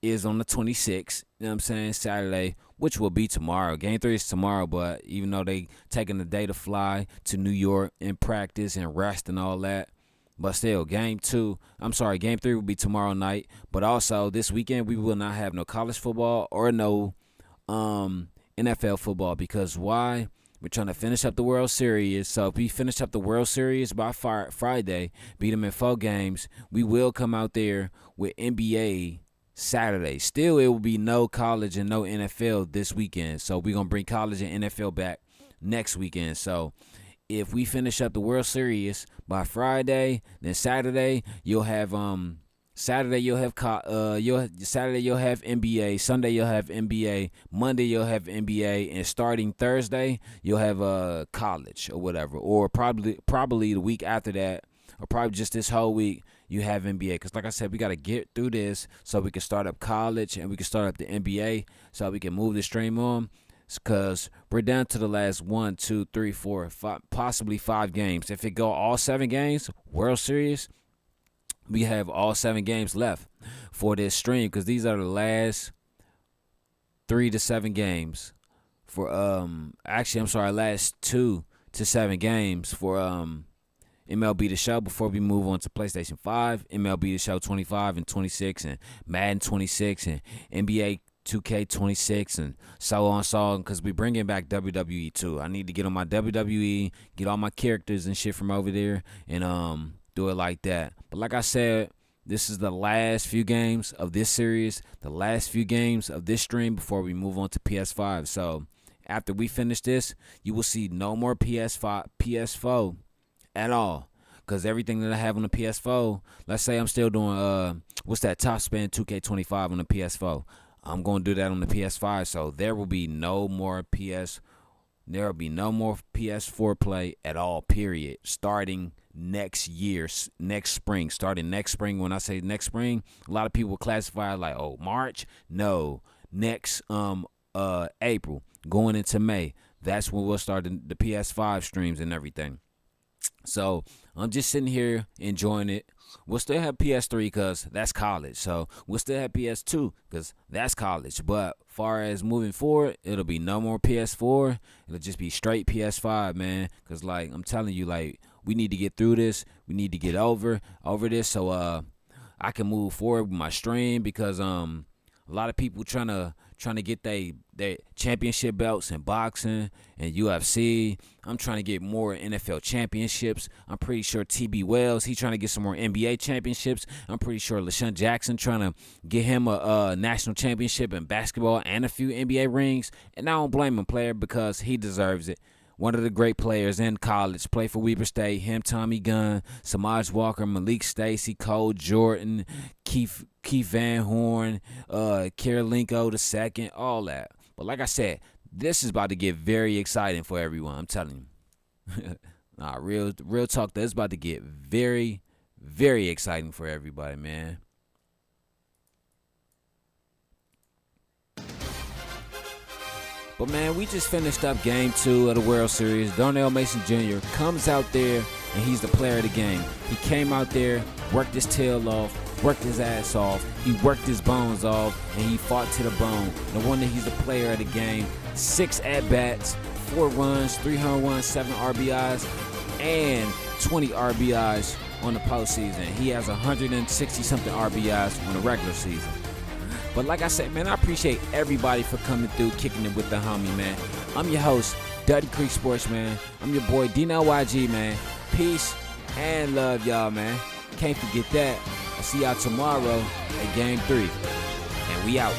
is on the 26th, you know what I'm saying, Saturday. which will be tomorrow. Game 3 is tomorrow, but even though they taking the day to fly to New York and practice and rest and all that, but still, Game 3 will be tomorrow night. But also, this weekend, we will not have no college football or no NFL football. Because why? We're trying to finish up the World Series. So if we finish up the World Series by Friday, beat them in 4 games, we will come out there with NBA Saturday. Still, it will be no college and no NFL this weekend. So we're going to bring college and NFL back next weekend. So if we finish up the World Series by Friday, then Saturday you'll have Saturday you'll have NBA, Sunday you'll have NBA, Monday you'll have NBA, and starting Thursday you'll have college or whatever, or probably the week after that, or probably just this whole week you have NBA. Because like I said, we got to get through this so we can start up college and we can start up the NBA so we can move the stream on. Because we're down to the last 1, 2, 3, 4, 5, possibly 5 games. If it go all 7 games, World Series, we have all 7 games left for this stream, because these are the last 3 to 7 games for last 2 to 7 games for MLB The Show before we move on to PlayStation 5, MLB The Show 25 and 26, and Madden 26, and NBA 2K26, and so on, because we bringing back WWE too. I need to get on my WWE, get all my characters and shit from over there, and do it like that. But like I said, this is the last few games of this series, the last few games of this stream before we move on to PS5. So after we finish this, you will see no more PS4 at all. Because everything that I have on the PS4, let's say I'm still doing what's that, Top Spin 2K25 on the PS4. I'm going to do that on the PS5. So there will be no more PS4 play at all, period. Starting next spring. When I say next spring, a lot of people classify like, oh, March? No, next April, going into May. That's when we'll start the PS5 streams and everything. So I'm just sitting here enjoying it. We'll still have PS3 because that's college. So we'll still have PS2 because that's college. But far as moving forward, it'll be no more PS4. It'll just be straight PS5, man. Because, like, I'm telling you, like, we need to get through this. We need to get over this so I can move forward with my stream, because a lot of people trying to get their championship belts in boxing and UFC. I'm trying to get more NFL championships. I'm pretty sure TB Wells, he trying to get some more NBA championships. I'm pretty sure LaShawn Jackson trying to get him a national championship in basketball and a few NBA rings. And I don't blame him, player, because he deserves it. One of the great players in college, play for Weber State, him, Tommy Gunn, Samaj Walker, Malik Stacy, Cole Jordan, Keith Van Horn, Karolinko II, all that. But like I said, this is about to get very exciting for everyone. I'm telling you. Nah, real talk, this is about to get very, very exciting for everybody, man. But, man, we just finished up Game 2 of the World Series. Darnell Mason Jr. comes out there, and he's the player of the game. He came out there, worked his tail off, worked his ass off. He worked his bones off, and he fought to the bone. No wonder he's the player of the game. 6 at-bats, 4 runs, 3 home runs, 7 RBIs, and 20 RBIs on the postseason. He has 160-something RBIs on the regular season. But like I said, man, I appreciate everybody for coming through, kicking it with the homie, man. I'm your host, Duddy Creek Sports, man. I'm your boy, DNYG, man. Peace and love, y'all, man. Can't forget that. I'll see y'all tomorrow at Game 3. And we out.